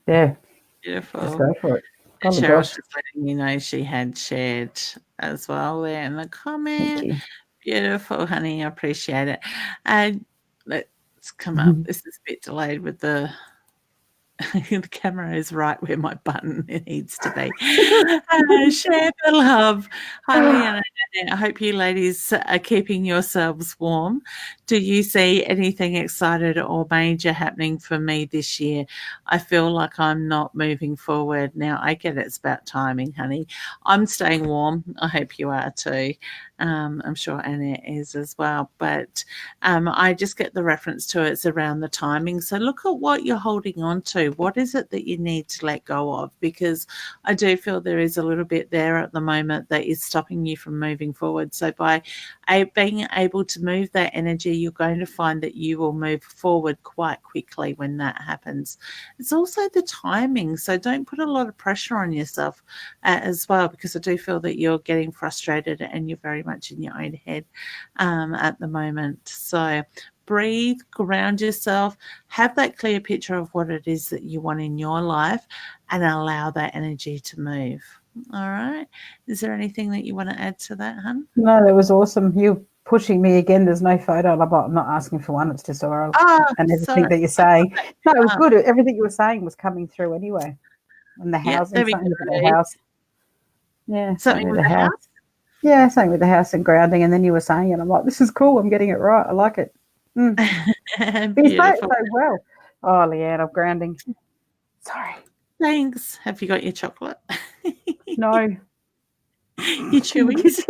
Beautiful. Just go for it. And Golly Cheryl's gosh. just letting me know she had shared as well there in the comment. Thank you. Beautiful, honey. I appreciate it. And let's come up. This is a bit delayed with the the camera is right where my button needs to be. Share the love. Hi, Leanna. I hope you ladies are keeping yourselves warm. Do you see anything excited or major happening for me this year? I feel like I'm not moving forward. Now, I get it's about timing, honey. I'm staying warm. I hope you are too. I'm sure Annette is as well. But I just get the reference to it's around the timing. So look at what you're holding on to. What is it that you need to let go of? Because I do feel there is a little bit there at the moment that is stopping you from moving forward. So by being able to move that energy, you're going to find that you will move forward quite quickly when that happens. It's also the timing. So don't put a lot of pressure on yourself as well, because I do feel that you're getting frustrated and you're very much in your own head at the moment. So breathe, ground yourself, have that clear picture of what it is that you want in your life, and allow that energy to move. All right. Is there anything that you want to add to that, hun? No, that was awesome. You pushing me again. There's no photo. I'm not asking for one. It's just oral. Oh, And everything sorry. that you're saying. No, it was good. Everything you were saying was coming through anyway. And the housing, there we something go. with the house. Yeah, Something with the house? Yeah, something with the house and grounding. And then you were saying it. I'm like, this is cool. I'm getting it right. I like it. You say it so well. Oh, Leanne, I'm grounding. Sorry. Thanks. Have you got your chocolate? No. Your chewies?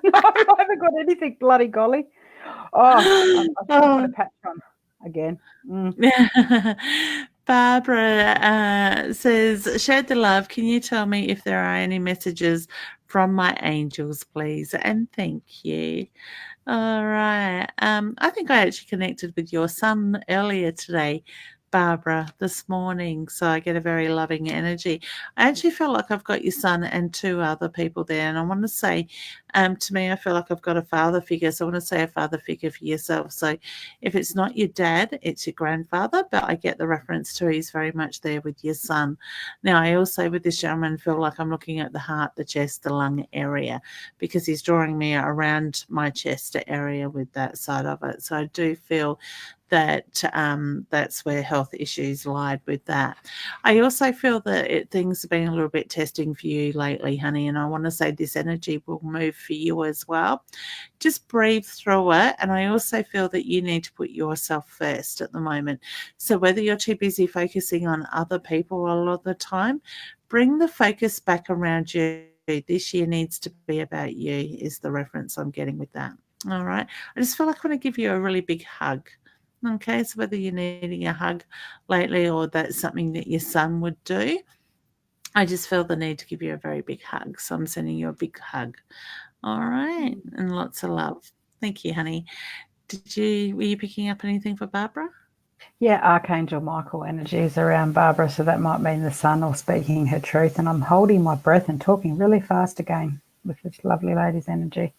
No, I haven't got anything, bloody golly. Oh, I've put a patch on again. Barbara says, shared the love. Can you tell me if there are any messages from my angels, please? And thank you. All right. I think I actually connected with your son earlier today, Barbara, this morning. So I get a very loving energy. I actually feel like I've got your son and two other people there. And I want to say, to me, I feel like I've got a father figure. So I want to say a father figure for yourself. So if it's not your dad, it's your grandfather. But I get the reference to he's very much there with your son. Now, I also, with this gentleman, feel like I'm looking at the heart, the chest, the lung area, because he's drawing me around my chest area with that side of it. So I do feel that that's where health issues lied with that. I also feel that things have been a little bit testing for you lately, honey, and I want to say this energy will move for you as well. Just breathe through it. And I also feel that you need to put yourself first at the moment. So whether you're too busy focusing on other people a lot of the time, bring the focus back around you. This year needs to be about you, is the reference I'm getting with that. All right. I just feel like I want to give you a really big hug. Okay. So whether you're needing a hug lately or that's something that your son would do, I just feel the need to give you a very big hug. So I'm sending you a big hug. All right. And lots of love. Thank you, honey. Were you picking up anything for Barbara? Yeah, Archangel Michael energy is around Barbara, so that might mean the sun or speaking her truth. And I'm holding my breath and talking really fast again with this lovely lady's energy.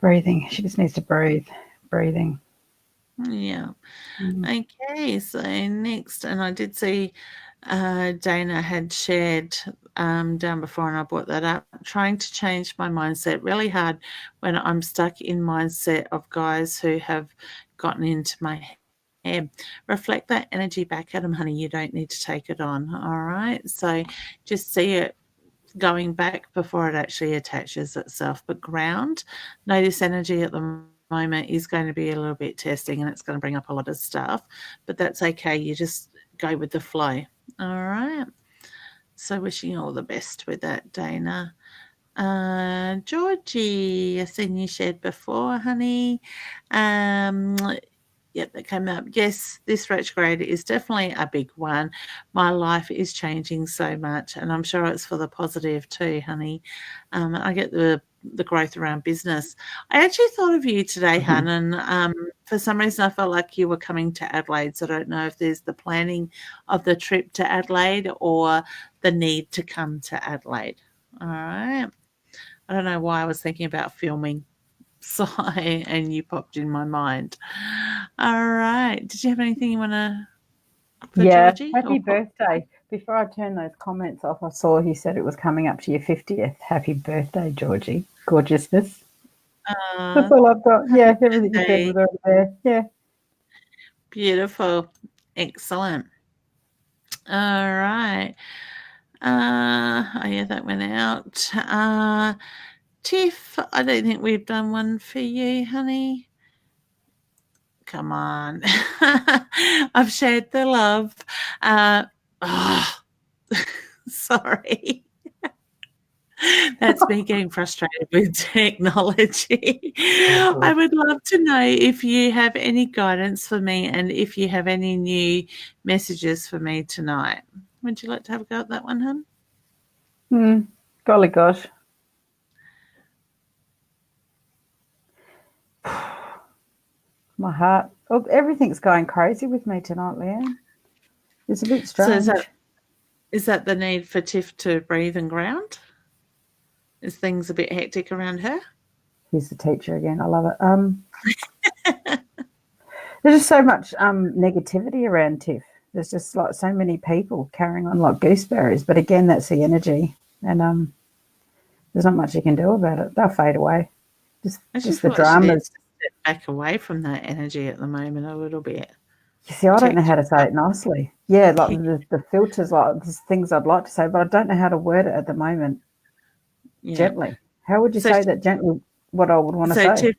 Breathing. She just needs to breathe. Breathing. Yeah. Okay, so next, and I did see Dana had shared down before, and I brought that up. Trying to change my mindset really hard when I'm stuck in mindset of guys who have gotten into my head. Reflect that energy back at them, honey. You don't need to take it on. All right. So just see it going back before it actually attaches itself. But ground, notice energy at the moment is going to be a little bit testing and it's going to bring up a lot of stuff, but that's okay. You just go with the flow. All right. So wishing you all the best with that, Dana. Georgie, I've seen you shared before, honey. Yep, that came up. Yes, this retrograde is definitely a big one. My life is changing so much, and I'm sure it's for the positive too, honey. I get the growth around business. I actually thought of you today, hun, and for some reason I felt like you were coming to Adelaide. So I don't know if there's the planning of the trip to Adelaide or the need to come to Adelaide. All right. I don't know why I was thinking about filming. So, and you popped in my mind. All right. Did you have anything you want to for Yeah, Georgie? happy birthday. Before I turn those comments off, I saw he said it was coming up to your 50th. Happy birthday, Georgie. Gorgeousness. That's all I've got. Yeah, everything you said was over there. Yeah. Beautiful. Excellent. All right. Oh yeah, that went out. Tiff, I don't think we've done one for you, honey. Come on. I've shared the love. Oh, sorry. That's me getting frustrated with technology. I would love to know if you have any guidance for me and if you have any new messages for me tonight. Would you like to have a go at that one, hun? Golly gosh. My heart. Oh, everything's going crazy with me tonight, Leanne. It's a bit strange. So is that the need for Tiff to breathe and ground? Is things a bit hectic around her? Here's the teacher again. I love it. There's just so much negativity around Tiff. There's just like so many people carrying on like gooseberries. But again, that's the energy, and there's not much you can do about it. They'll fade away. Just the dramas. Step back away from that energy at the moment a little bit. You see, I don't know how to say it nicely. Yeah, like the filters, like there's things I'd like to say, but I don't know how to word it at the moment. Yeah. Gently. How would you say that gently? What I would want to say? Tiff,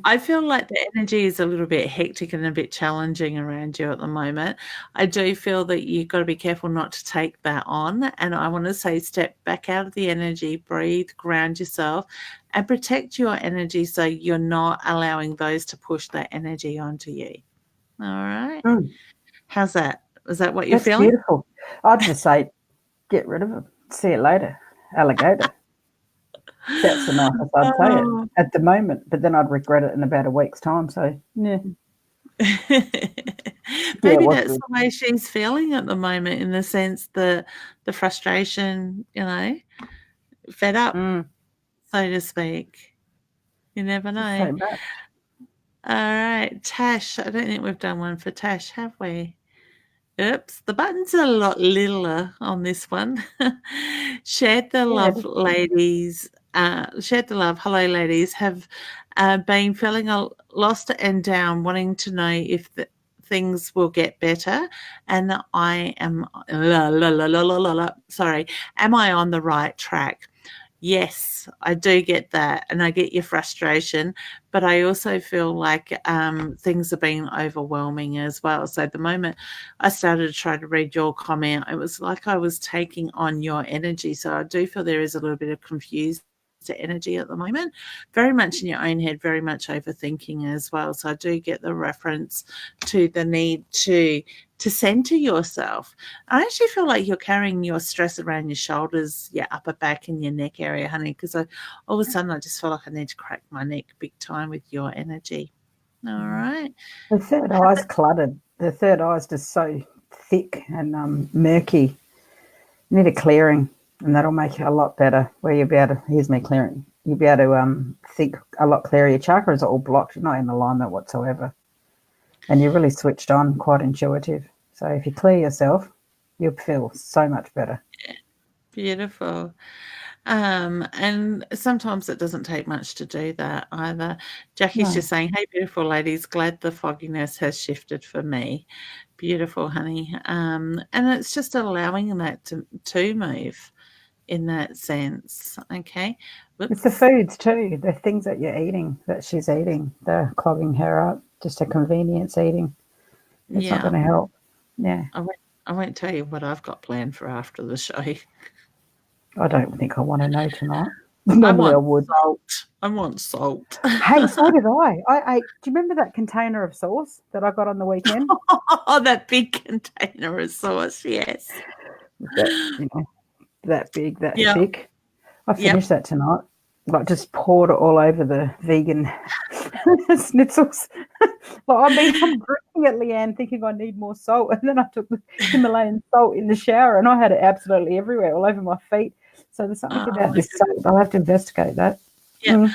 I feel like the energy is a little bit hectic and a bit challenging around you at the moment. I do feel that you've got to be careful not to take that on. And I want to say step back out of the energy, breathe, ground yourself, and protect your energy so you're not allowing those to push that energy onto you. All right. How's that? Is that what you're feeling? That's beautiful. I'd just say get rid of it. See you later, alligator. That's the nicest I'd say it at the moment, but then I'd regret it in about a week's time. So, yeah. Maybe that's the way she's feeling at the moment, in the sense that the frustration, fed up, so to speak. You never know. All right, Tash. I don't think we've done one for Tash, have we? Oops, the buttons are a lot littler on this one. Shared the love, ladies. Shared the love. Hello, ladies. Have been feeling lost and down, wanting to know if things will get better. And I am, sorry, am I on the right track? Yes, I do get that, and I get your frustration, but I also feel like things are being overwhelming as well. So the moment I started to try to read your comment, it was like I was taking on your energy. So I do feel there is a little bit of confused energy at the moment, very much in your own head, very much overthinking as well. So I do get the reference to the need to center yourself. I actually feel like you're carrying your stress around your shoulders, your upper back and your neck area, honey, because all of a sudden I just feel like I need to crack my neck big time with your energy. All right. The third eye's cluttered. the third eye is just so thick and murky. You need a clearing, and that'll make it a lot better. Where you'll be able to, here's me clearing. You'll be able to think a lot clearer. Your chakras are all blocked. You're not in alignment whatsoever. And you're really switched on, quite intuitive. So if you clear yourself, you'll feel so much better. Beautiful. And sometimes it doesn't take much to do that either. Jackie's just saying, hey, beautiful ladies, glad the fogginess has shifted for me. Beautiful, honey. And it's just allowing that to move in that sense. Okay. It's the foods too, the things that you're eating, that she's eating, they're clogging her up, just a convenience eating. It's not going to help. Yeah. I won't tell you what I've got planned for after the show. I don't think I want to know tonight. Normally I would. Salt. I want salt. Hey, so did I. I ate. Do you remember that container of sauce that I got on the weekend? Oh, that big container of sauce, yes. That big, that thick. I finished that tonight. Like, just poured it all over the vegan schnitzels. I'm drinking it, Leanne, thinking I need more salt. And then I took the Himalayan salt in the shower and I had it absolutely everywhere, all over my feet. So there's something about this salt. I'll have to investigate that. Yeah.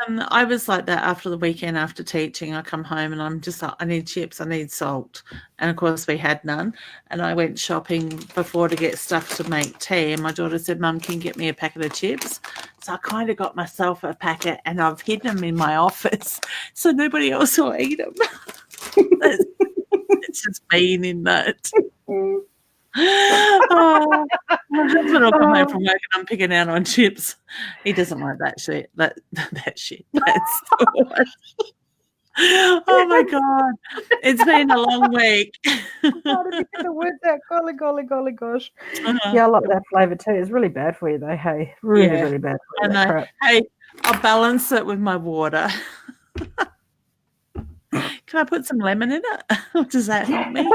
I was like that after the weekend, after teaching. I come home and I'm just like, I need chips, I need salt. And of course we had none. And I went shopping before to get stuff to make tea. And my daughter said, Mum, can you get me a packet of chips? So I kind of got myself a packet and I've hidden them in my office so nobody else will eat them. It's just being in that. My husband will come home from work and I'm picking out on chips. He doesn't like that shit. That shit. That's the one. Oh my God. It's been a long week. How did you get the words out? Golly gosh. Yeah, I like that flavour too. It's really bad for you though, hey. Really bad for you. I know. Hey, I'll balance it with my water. Can I put some lemon in it? Does that help me?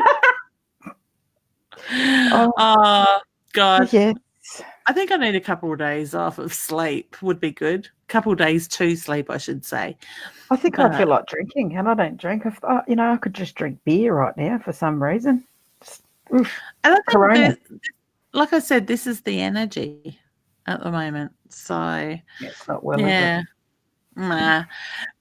Oh God. Yes. I think I need a couple of days off of sleep would be good. A couple of days to sleep, I should say. I think I feel like drinking, and I don't drink. I could just drink beer right now for some reason. And I think like I said, this is the energy at the moment. So it's not well. Yeah. Nah,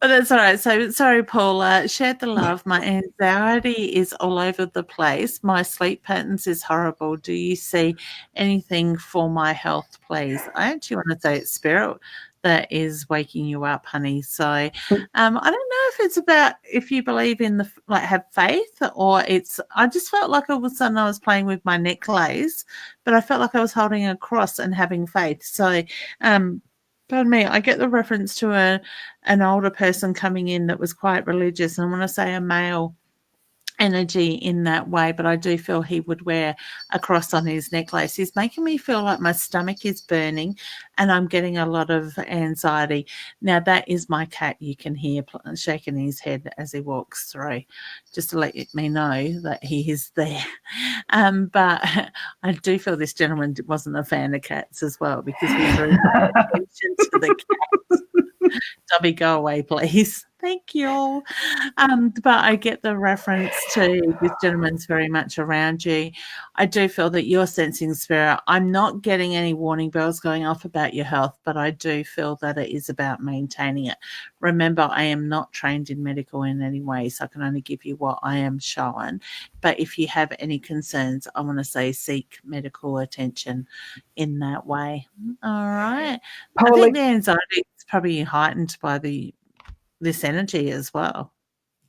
but that's all right. So sorry, Paula. Shared the love. My anxiety is all over the place. My sleep patterns is horrible. Do you see anything for my health, please? I actually want to say it's spirit that is waking you up, honey. So I don't know if it's about if you believe in have faith, or it's. I just felt like all of a sudden I was playing with my necklace, but I felt like I was holding a cross and having faith. So pardon me, I get the reference to an older person coming in that was quite religious, and I want to say a male energy in that way, but I do feel he would wear a cross on his necklace. He's making me feel like my stomach is burning and I'm getting a lot of anxiety. Now, that is my cat. You can hear shaking his head as he walks through, just to let me know that he is there. But I do feel this gentleman wasn't a fan of cats as well, because we drew attention to the cats. Dobby, go away, please. Thank you. But I get the reference to this gentleman's very much around you. I do feel that you're sensing spirit. I'm not getting any warning bells going off about your health, but I do feel that it is about maintaining it. Remember, I am not trained in medical in any way, so I can only give you what I am shown. But if you have any concerns, I want to say seek medical attention in that way. All right. I think the anxiety is probably heightened by this energy as well.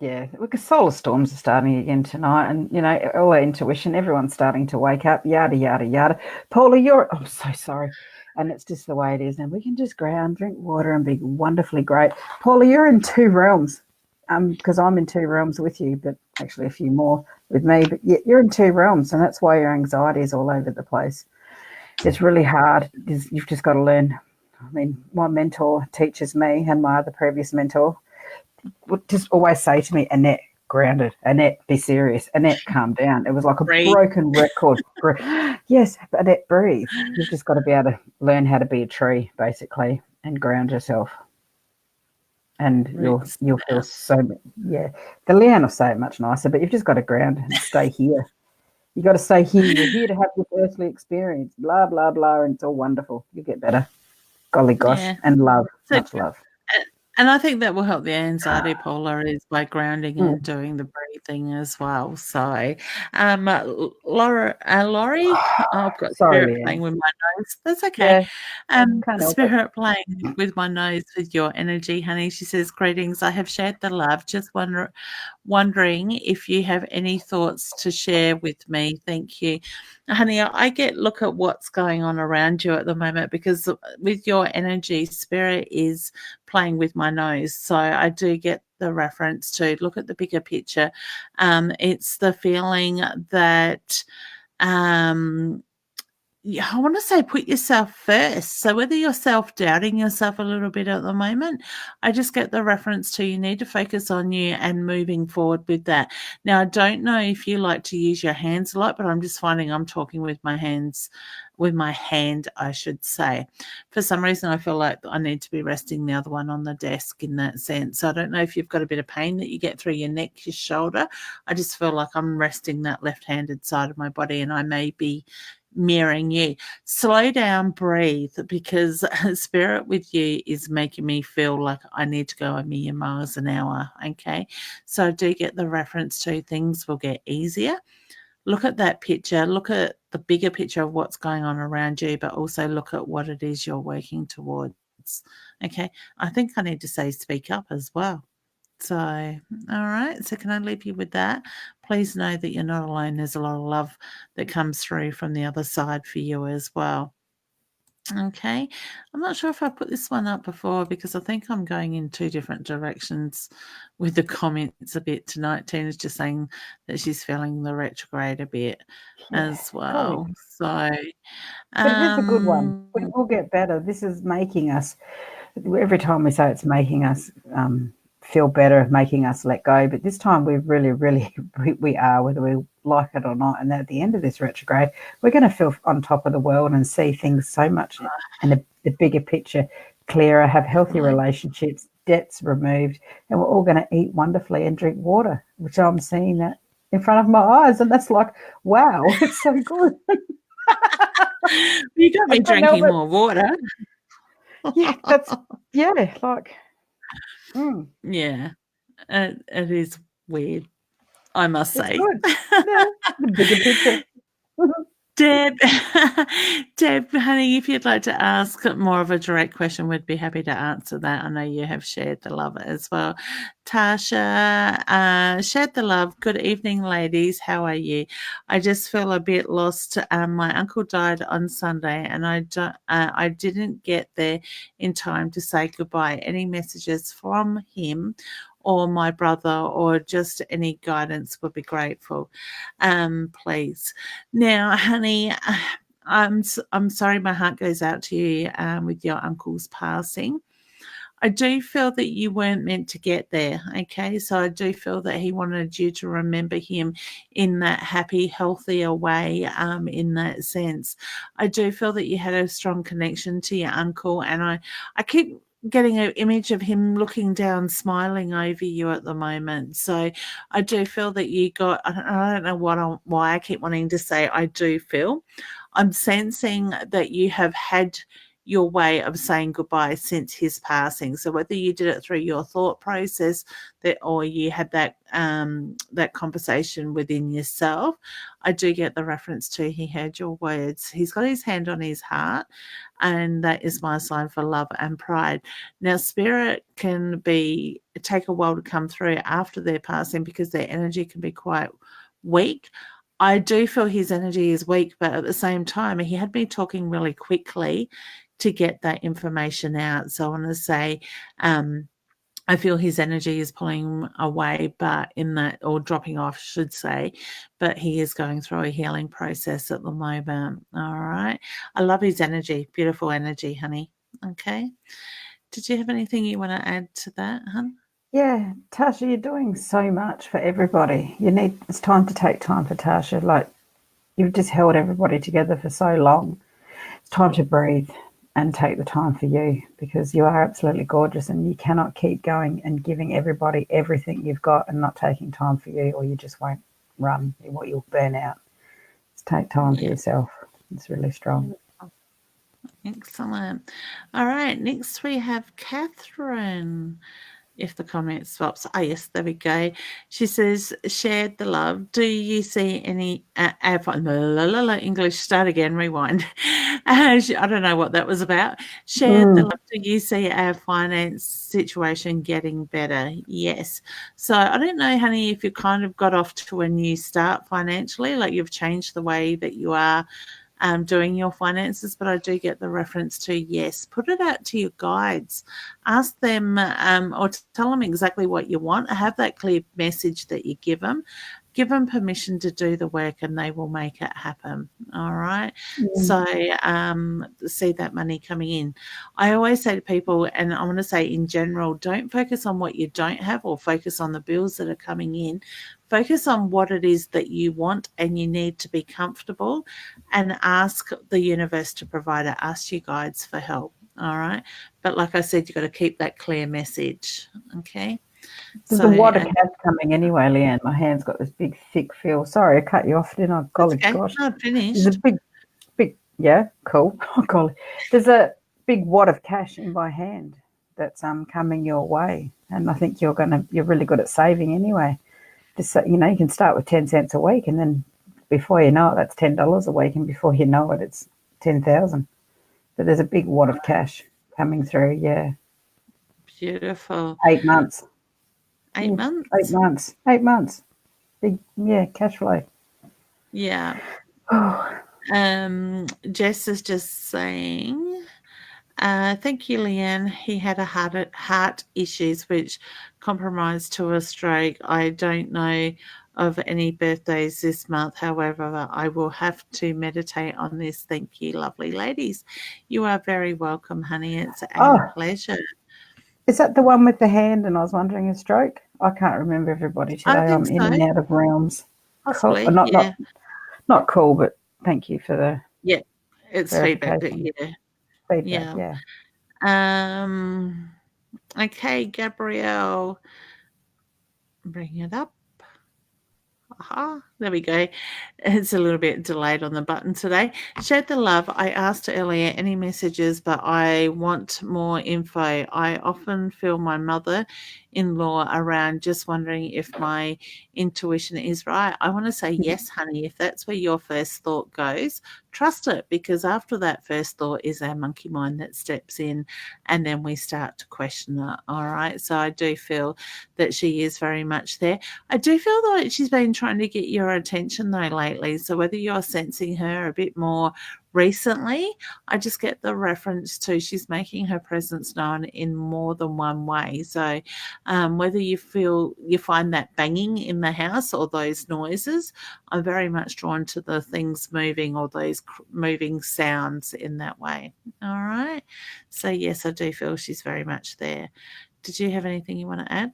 Yeah, because solar storms are starting again tonight, and all our intuition, everyone's starting to wake up, yada yada yada. Paula, I'm so sorry, and it's just the way it is, and we can just ground, drink water, and be wonderfully great. Paula, you're in two realms, because I'm in two realms with you, but actually a few more with me. But you're in two realms, and that's why your anxiety is all over the place. It's really hard. You've just got to learn. I mean, my mentor teaches me, and my other previous mentor would just always say to me, Annette, grounded. Annette, be serious. Annette, calm down. It was like a broken record. Yes, Annette, breathe. You've just got to be able to learn how to be a tree, basically, and ground yourself. and Roots you'll feel down. so, yeah. The Leanne will say it much nicer, but you've just got to ground and stay here. You got to stay here. You're here to have this earthly experience. Blah blah blah, and it's all wonderful. You get better. Golly gosh, Yeah. and love, So much love. and I think that will help the anxiety, Paula, is by grounding Mm. and doing the breathing as well. So, Laurie, I've got Sorry, spirit playing Leanne. with my nose. That's okay. Yeah, can't help it. Spirit playing with my nose with your energy, honey. She says, "Greetings. I have shared the love. Just wondering if you have any thoughts to share with me. Thank you." Honey, I get look at what's going on around you at the moment because with your energy, spirit is playing with my nose. So I do get the reference to look at the bigger picture. It's the feeling that yeah, I want to say put yourself first. So whether you're self-doubting yourself a little bit at the moment, I just get the reference to you need to focus on you and moving forward with that. Now, I don't know if you like to use your hands a lot, but I'm just finding I'm talking with my hands, with my hand, I should say. For some reason, I feel like I need to be resting the other one on the desk in that sense. So I don't know if you've got a bit of pain that you get through your neck, your shoulder. I just feel like I'm resting that left-handed side of my body and I may be mirroring you. Slow down, breathe, because spirit with you is making me feel like I need to go a million miles an hour. Okay. So I do get the reference to things will get easier. Look at that picture, look at the bigger picture of what's going on around you, but also look at what it is you're working towards. Okay. I think I need to say speak up as well. So, all right. So, can I leave you with that? Please know that you're not alone. There's a lot of love that comes through from the other side for you as well. Okay. I'm not sure if I put this one up before because I think I'm going in two different directions with the comments a bit tonight. Tina's just saying that she's feeling the retrograde a bit as well. Golly. So, But it is a good one. um, We will get better. This is making us, every time we say it's making us feel better, making us let go. But this time we really, really, we are, whether we like it or not. And at the end of this retrograde, we're going to feel on top of the world and see things so much and the bigger picture clearer, have healthy relationships, debts removed, and we're all going to eat wonderfully and drink water, which I'm seeing that in front of my eyes. And that's like, wow, it's so good. you got me I can't help drinking it. more water. Yeah, that's, yeah, like, Yeah, it is weird, I must it's say. good. Yeah, the bigger picture. Deb, Deb, honey, if you'd like to ask more of a direct question, we'd be happy to answer that. I know you have shared the love as well. Tasha, shared the love. Good evening, ladies. How are you? I just feel a bit lost. My uncle died on Sunday, and I didn't get there in time to say goodbye. Any messages from him or my brother, or just any guidance would be grateful, please. Now, honey, I'm sorry my heart goes out to you with your uncle's passing. I do feel that you weren't meant to get there, okay? So I do feel that he wanted you to remember him in that happy, healthier way, in that sense. I do feel that you had a strong connection to your uncle, and I keep getting an image of him looking down, smiling over you at the moment. So I do feel that you got, I don't know why I keep wanting to say I do feel. I'm sensing that you have had your way of saying goodbye since his passing. So whether you did it through your thought process that, or you had that that conversation within yourself, I do get the reference to he heard your words. He's got his hand on his heart, and that is my sign for love and pride. Now, spirit can take a while to come through after their passing because their energy can be quite weak. I do feel his energy is weak, but at the same time, he had me talking really quickly to get that information out. So I want to say, I feel his energy is pulling away, but in that, or dropping off, I should say, but he is going through a healing process at the moment. All right. I love his energy. Beautiful energy, honey. Okay. Did you have anything you want to add to that, hun? Yeah, Tasha, you're doing so much for everybody. It's time to take time for Tasha. Like, you've just held everybody together for so long. It's time to breathe. and take the time for you, because you are absolutely gorgeous and you cannot keep going and giving everybody everything you've got and not taking time for you, or you just won't run. You'll burn out. Just take time for Yeah. yourself. It's really strong. Excellent. All right. Next we have Catherine. If the comment swaps. Oh, yes, there we go. She says, shared the love. Do you see any English, start again, rewind. I don't know what that was about. Shared the love. Do you see our finance situation getting better? Yes. So I don't know, honey, if you kind of got off to a new start financially, like you've changed the way that you are doing your finances, but I do get the reference to yes. Put it out to your guides. Ask them or tell them exactly what you want. Have that clear message that you give them. Give them permission to do the work and they will make it happen. All right. So see that money coming in. I always say to people, and I want to say in general, don't focus on what you don't have or focus on the bills that are coming in. Focus on what it is that you want and you need to be comfortable, and ask the universe to provide it. Ask your guides for help. All right. But like I said, you've got to keep that clear message. Okay. There's a wad of cash coming anyway, Leanne. My hand's got this big, thick feel. Sorry, I cut you off, didn't I? Golly gosh. Not finished. There's a big, yeah, cool. Oh, golly. There's a big wad of cash in my hand that's coming your way. And I think you're really good at saving anyway. Just, you can start with 10 cents a week, and then before you know it, that's $10 a week. And before you know it, it's 10,000. But there's a big wad of cash coming through. Yeah. Beautiful. 8 months. 8 months? 8 months. 8 months. Big, cash flow. Yeah. Jess is just saying, thank you, Leanne. He had a heart issues which compromised to a stroke. I don't know of any birthdays this month. However, I will have to meditate on this. Thank you, lovely ladies. You are very welcome, honey. It's a pleasure. Is that the one with the hand? And I was wondering, a stroke? I can't remember everybody today. I'm in and out of realms. Possibly, cool. Not cool, but thank you for the it's feedback. Feedback. Okay, Gabrielle, bring it up. There we go. It's a little bit delayed on the button today. Shared the love. I asked earlier any messages, but I want more info. I often feel my mother-in-law around, just wondering if my intuition is right. I want to say yes, honey. If that's where your first thought goes, trust it, because after that first thought is our monkey mind that steps in, and then we start to question it. All right. So I do feel that she is very much there. I do feel like she's been trying to get your attention though lately. So whether you're sensing her a bit more recently, I just get the reference to she's making her presence known in more than one way. So whether you find that banging in the house or those noises, I'm very much drawn to the things moving or those moving sounds in that way. All right. So yes, I do feel she's very much there. Did you have anything you want to add?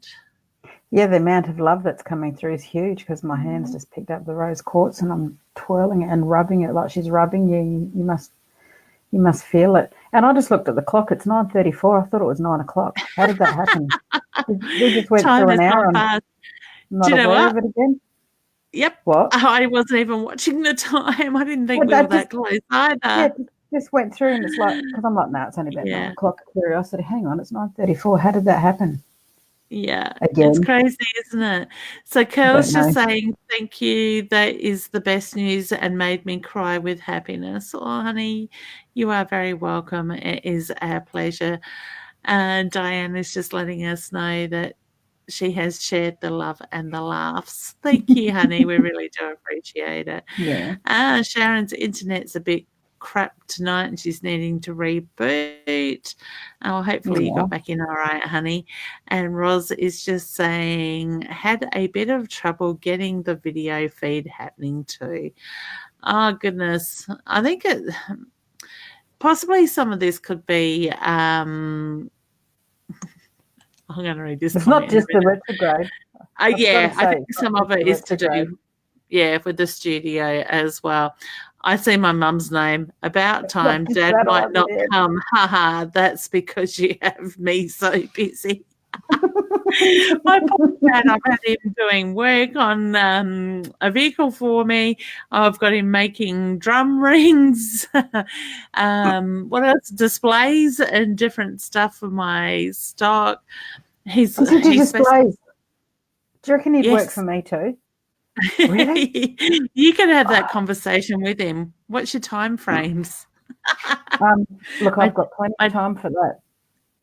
Yeah, the amount of love that's coming through is huge, because my hand's just picked up the rose quartz and I'm twirling it and rubbing it like she's rubbing you. You must feel it. And I just looked at the clock. It's 9:34. I thought it was 9 o'clock. How did that happen? We just went through an hour and I'm not aware of it again. Yep. What? I wasn't even watching the time. I didn't think we were that close either. Yeah, just went through, and it's like, because I'm like, no, it's only about 9 o'clock. Curiosity. Hang on, it's 9:34. How did that happen? Yeah, again. It's crazy, isn't it? So Curl's just saying, thank you. That is the best news and made me cry with happiness. Oh, honey, you are very welcome. It is our pleasure. And Diane is just letting us know that she has shared the love and the laughs. Thank you, honey. We really do appreciate it. Yeah. Sharon's internet's a bit crap tonight and she's needing to reboot. Hopefully you got back in all right, honey. And Roz is just saying, had a bit of trouble getting the video feed happening too. Oh, goodness. I think possibly some of this could be I'm going to read this. It's not just the retrograde. I think some of it is to do with the studio as well. I see my mum's name. About Not time. just Dad that might either, not yeah. come. Haha, that's because you have me so busy. My poor dad, I've had him doing work on a vehicle for me. I've got him making drum rings. What else? Displays and different stuff for my stock. He's Isn't he he's supposed displays? Do you reckon he'd work yes. for me too? Really? You can have that conversation with him. What's your time frames? Look, I I've got plenty I of time for that.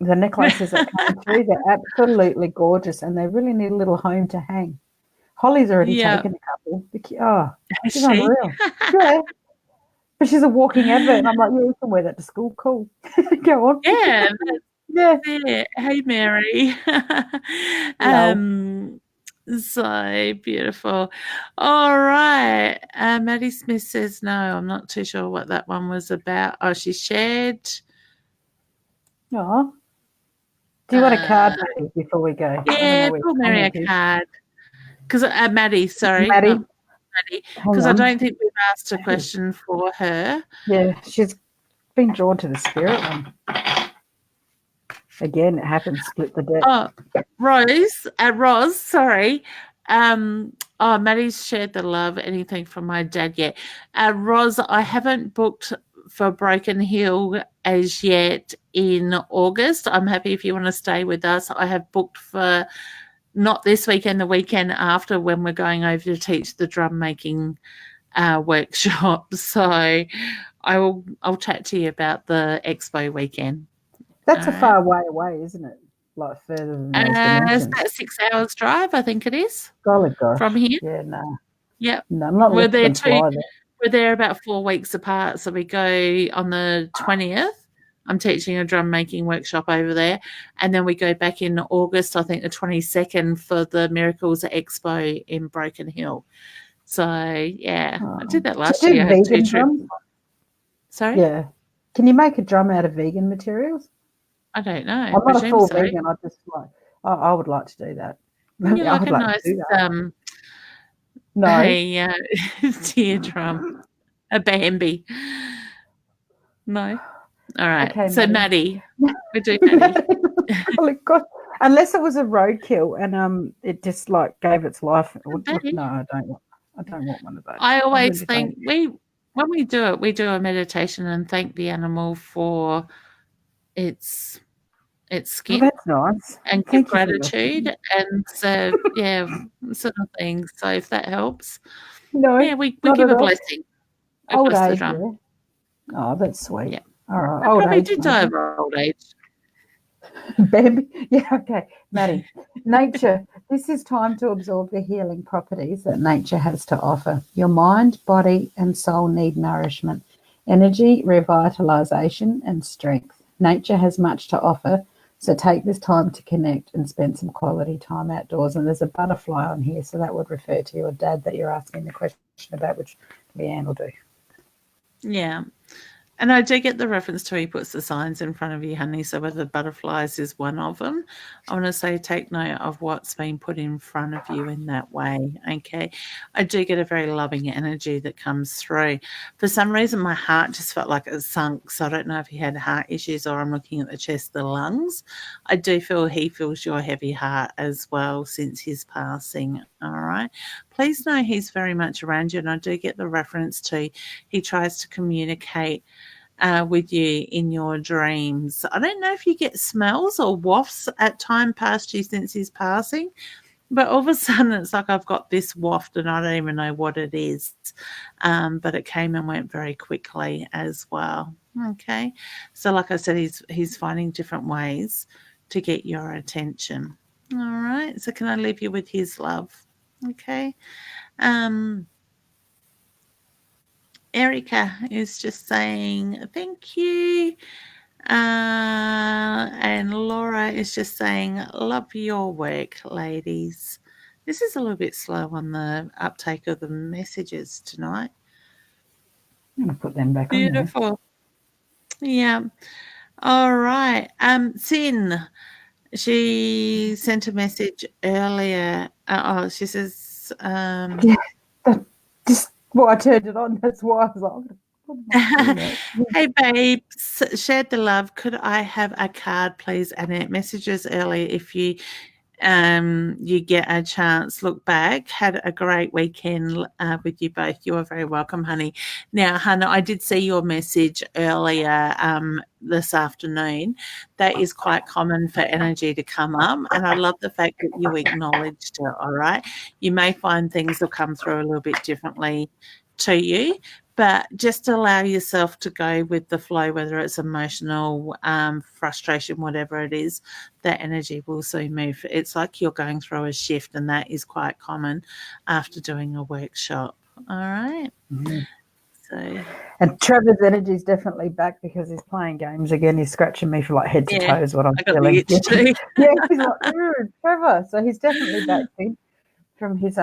The necklaces that came through, they're absolutely gorgeous, and they really need a little home to hang. Holly's already yeah, taken a couple. Oh, has she's she? unreal. Yeah. But she's a walking advert, and I'm like, yeah, you can wear that to school. Cool. Go on. Yeah, Yeah. that's it. Hey, Mary. No. So beautiful. All right. Maddie Smith says no. I'm not too sure what that one was about. Oh, she shared. No. Do you want a card maybe before we go? I don't Yeah, know where pull your Mary a comment is. card. Because Maddie, sorry, Maddie, not Maddie. hang Because I on. don't think we've asked a question for her. Yeah, she's been drawn to the spirit one. Again, it happens. Split the deck. Oh, Roz, sorry. Maddie's shared the love. Anything from my dad yet? Roz, I haven't booked for Broken Hill as yet in August. I'm happy if you want to stay with us. I have booked for not this weekend, the weekend after when we're going over to teach the drum making workshop. So I'll chat to you about the expo weekend. That's All a far right. way away, isn't it? Like further than those It's dimensions. about 6 hours drive, I think it is, Golly gosh. from here. Yeah, no. Yep. No, I'm not We're letting there them fly there. we're there about 4 weeks apart. So we go on the 20th. I'm teaching a drum making workshop over there. And then we go back in August, I think the 22nd, for the Miracles Expo in Broken Hill. So yeah, I did that last Do you year. do I had 2 vegan trips. drums? Sorry? Yeah. Can you make a drum out of vegan materials? I don't know. I'm not a Presume full so. vegan. I just like. I would like to do that. Yeah, I like would a like nice to do that. No. a teardrum, a Bambi. No. All right. Okay, So Maddie. Maddie, we do Maddie. Golly gosh. Unless it was a roadkill and it just like gave its life. Maddie. No, I don't want one of those. I always really think when we do it, we do a meditation and thank the animal for its skin that's nice. and give Thank you for gratitude and yeah, sort of thing. So if that helps, No, yeah, we not give at a all. blessing. We Old bless the age, drum. yeah. Oh, that's sweet. Yeah. All right, I old probably age. did die of old age. Bambi. Yeah, okay. Maddie, nature. This is time to absorb the healing properties that nature has to offer. Your mind, body, and soul need nourishment, energy, revitalization, and strength. Nature has much to offer, so take this time to connect and spend some quality time outdoors. And there's a butterfly on here, so that would refer to your dad that you're asking the question about, which Leanne will do. Yeah. And I do get the reference to he puts the signs in front of you, honey. So whether the butterflies is one of them, I want to say take note of what's been put in front of you in that way. Okay. I do get a very loving energy that comes through. For some reason, my heart just felt like it sunk. So I don't know if he had heart issues or I'm looking at the chest, the lungs. I do feel he feels your heavy heart as well since his passing. All right. Please know he's very much around you. And I do get the reference to he tries to communicate with you in your dreams. I don't know if you get smells or wafts at time past you since his passing, but all of a sudden it's like I've got this waft and I don't even know what it is. But it came and went very quickly as well. Okay. So like I said, he's finding different ways to get your attention. All right. So can I leave you with his love? Okay. Erica is just saying thank you. And Laura is just saying, love your work, ladies. This is a little bit slow on the uptake of the messages tonight. I'm going to put them back on there. Beautiful. Yeah. All right. Sin, she sent a message earlier. She says, just Well, I turned it on. That's why I was like, what am I doing that? Hey, babe, shared the love. Could I have a card, please? And it messages early if you get a chance. Look back. Had a great weekend with you both. You are very welcome, honey. Now, Hannah, I did see your message earlier this afternoon. That is quite common for energy to come up, and I love the fact that you acknowledged it. All right, you may find things will come through a little bit differently to you, but just allow yourself to go with the flow, whether it's emotional, frustration, whatever it is, that energy will soon move. It's like you're going through a shift, and that is quite common after doing a workshop. All right. Mm-hmm. So, and Trevor's energy is definitely back because he's playing games again. He's scratching me for like head to toe is what I'm feeling. The itch too. Yeah, he's like, Trevor. So he's definitely back from his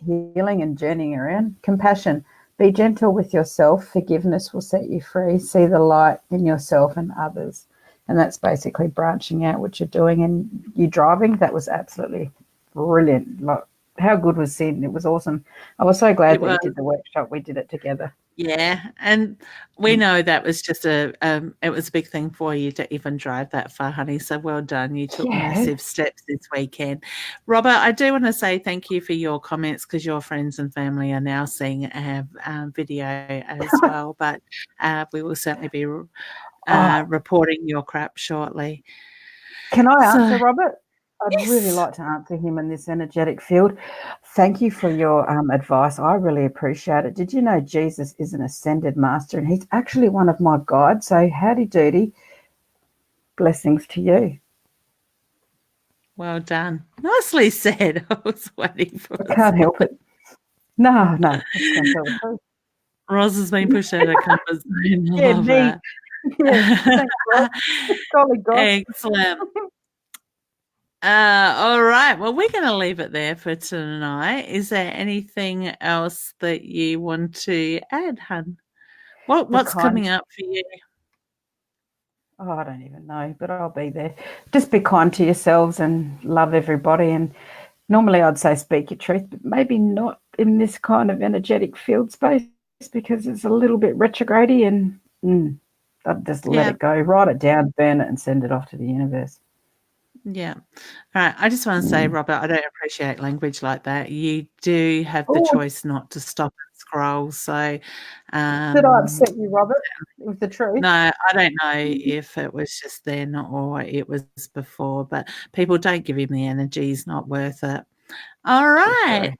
healing and journeying around. Compassion. Be gentle with yourself. Forgiveness will set you free. See the light in yourself and others. And that's basically branching out what you're doing. And you driving, that was absolutely brilliant. Like, how good was Sid? It was awesome. I was so glad that you did the workshop. We did it together. Yeah, and we know that was just it was a big thing for you to even drive that far, honey. So well done. You took massive steps this weekend. Robert, I do want to say thank you for your comments because your friends and family are now seeing our video as well. But we will certainly be reporting your crap shortly. Can I answer, Robert? I'd really like to answer him in this energetic field. Thank you for your advice. I really appreciate it. Did you know Jesus is an ascended master and he's actually one of my guides? So howdy doody. Blessings to you. Well done. Nicely said. I was waiting for it. I can't help it. No. Roz has been pushed out of comfort zone. Yeah, me. That. Yeah, thanks, Roz. Golly God. Excellent. All right. Well, we're going to leave it there for tonight. Is there anything else that you want to add, hun? What's coming up for you? Oh, I don't even know, but I'll be there. Just be kind to yourselves and love everybody. And normally I'd say speak your truth, but maybe not in this kind of energetic field space because it's a little bit retrograde and I'd just let it go, write it down, burn it and send it off to the universe. Yeah. All right. I just want to say, Robert, I don't appreciate language like that. You do have the choice not to stop and scroll. So, did I upset you, Robert, with the truth? No, I don't know if it was just then or it was before, but people don't give him the energy. He's not worth it. All right.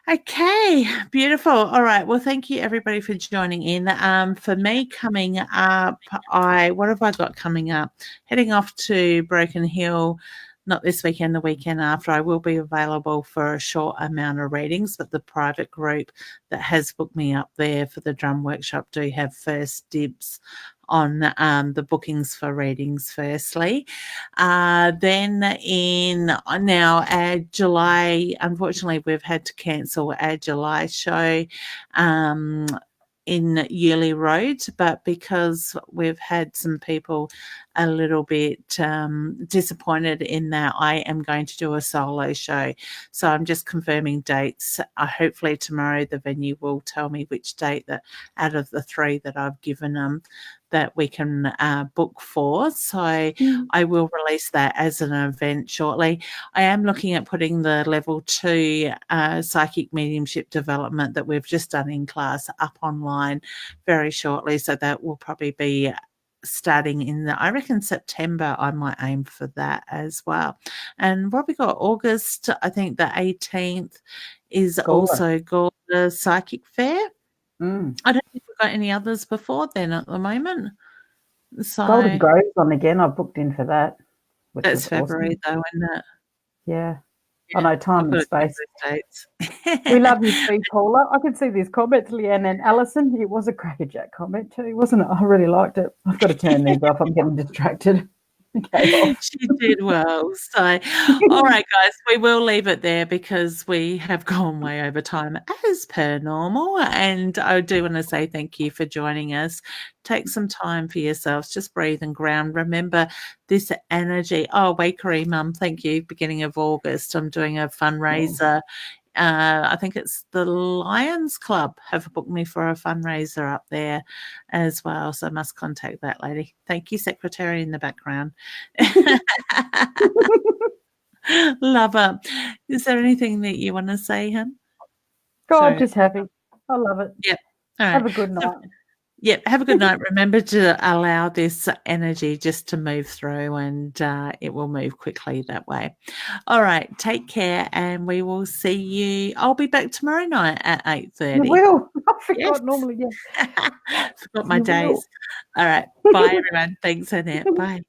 Okay, beautiful. All right. Well, thank you everybody for joining in. For me coming up, what have I got coming up? Heading off to Broken Hill, not this weekend, the weekend after. I will be available for a short amount of readings, but the private group that has booked me up there for the drum workshop do have first dibs on the bookings for readings firstly. Then in now our July, unfortunately we've had to cancel our July show in Yearly Road, but because we've had some people a little bit disappointed in that, I am going to do a solo show. So I'm just confirming dates. Hopefully tomorrow the venue will tell me which date that out of the 3 that I've given them that we can book for. So I will release that as an event shortly. I am looking at putting the level 2 psychic mediumship development that we've just done in class up online very shortly. So that will probably be starting in I reckon September. I might aim for that as well. And what we got August, I think the 18th is also Gawler Psychic Fair. I don't think we've got any others before then at the moment. So Golden Grove's on again. I've booked in for that. That's February though, isn't it? Yeah. I know time and space. We love you too, Paula. I can see these comments, Leanne and Alison. It was a crackerjack comment too, wasn't it? I really liked it. I've got to turn these off. I'm getting distracted. Okay, she did well. So, all right, guys, we will leave it there because we have gone way over time as per normal. And I do want to say thank you for joining us. Take some time for yourselves. Just breathe and ground. Remember this energy. Oh, Wakery Mum, thank you. Beginning of August, I'm doing a fundraiser I think it's the Lions Club have booked me for a fundraiser up there as well. So I must contact that lady. Thank you, secretary in the background. Love her. Is there anything that you want to say, hun? God, just happy. I love it. Yep. All right. Have a good night. Yep. Have a good night. Remember to allow this energy just to move through, and it will move quickly that way. All right. Take care, and we will see you. I'll be back tomorrow night at 8:30. You will. I forgot Yes. normally. Yeah. Forgot my You days. will. All right. Bye, everyone. Thanks, Annette. Bye.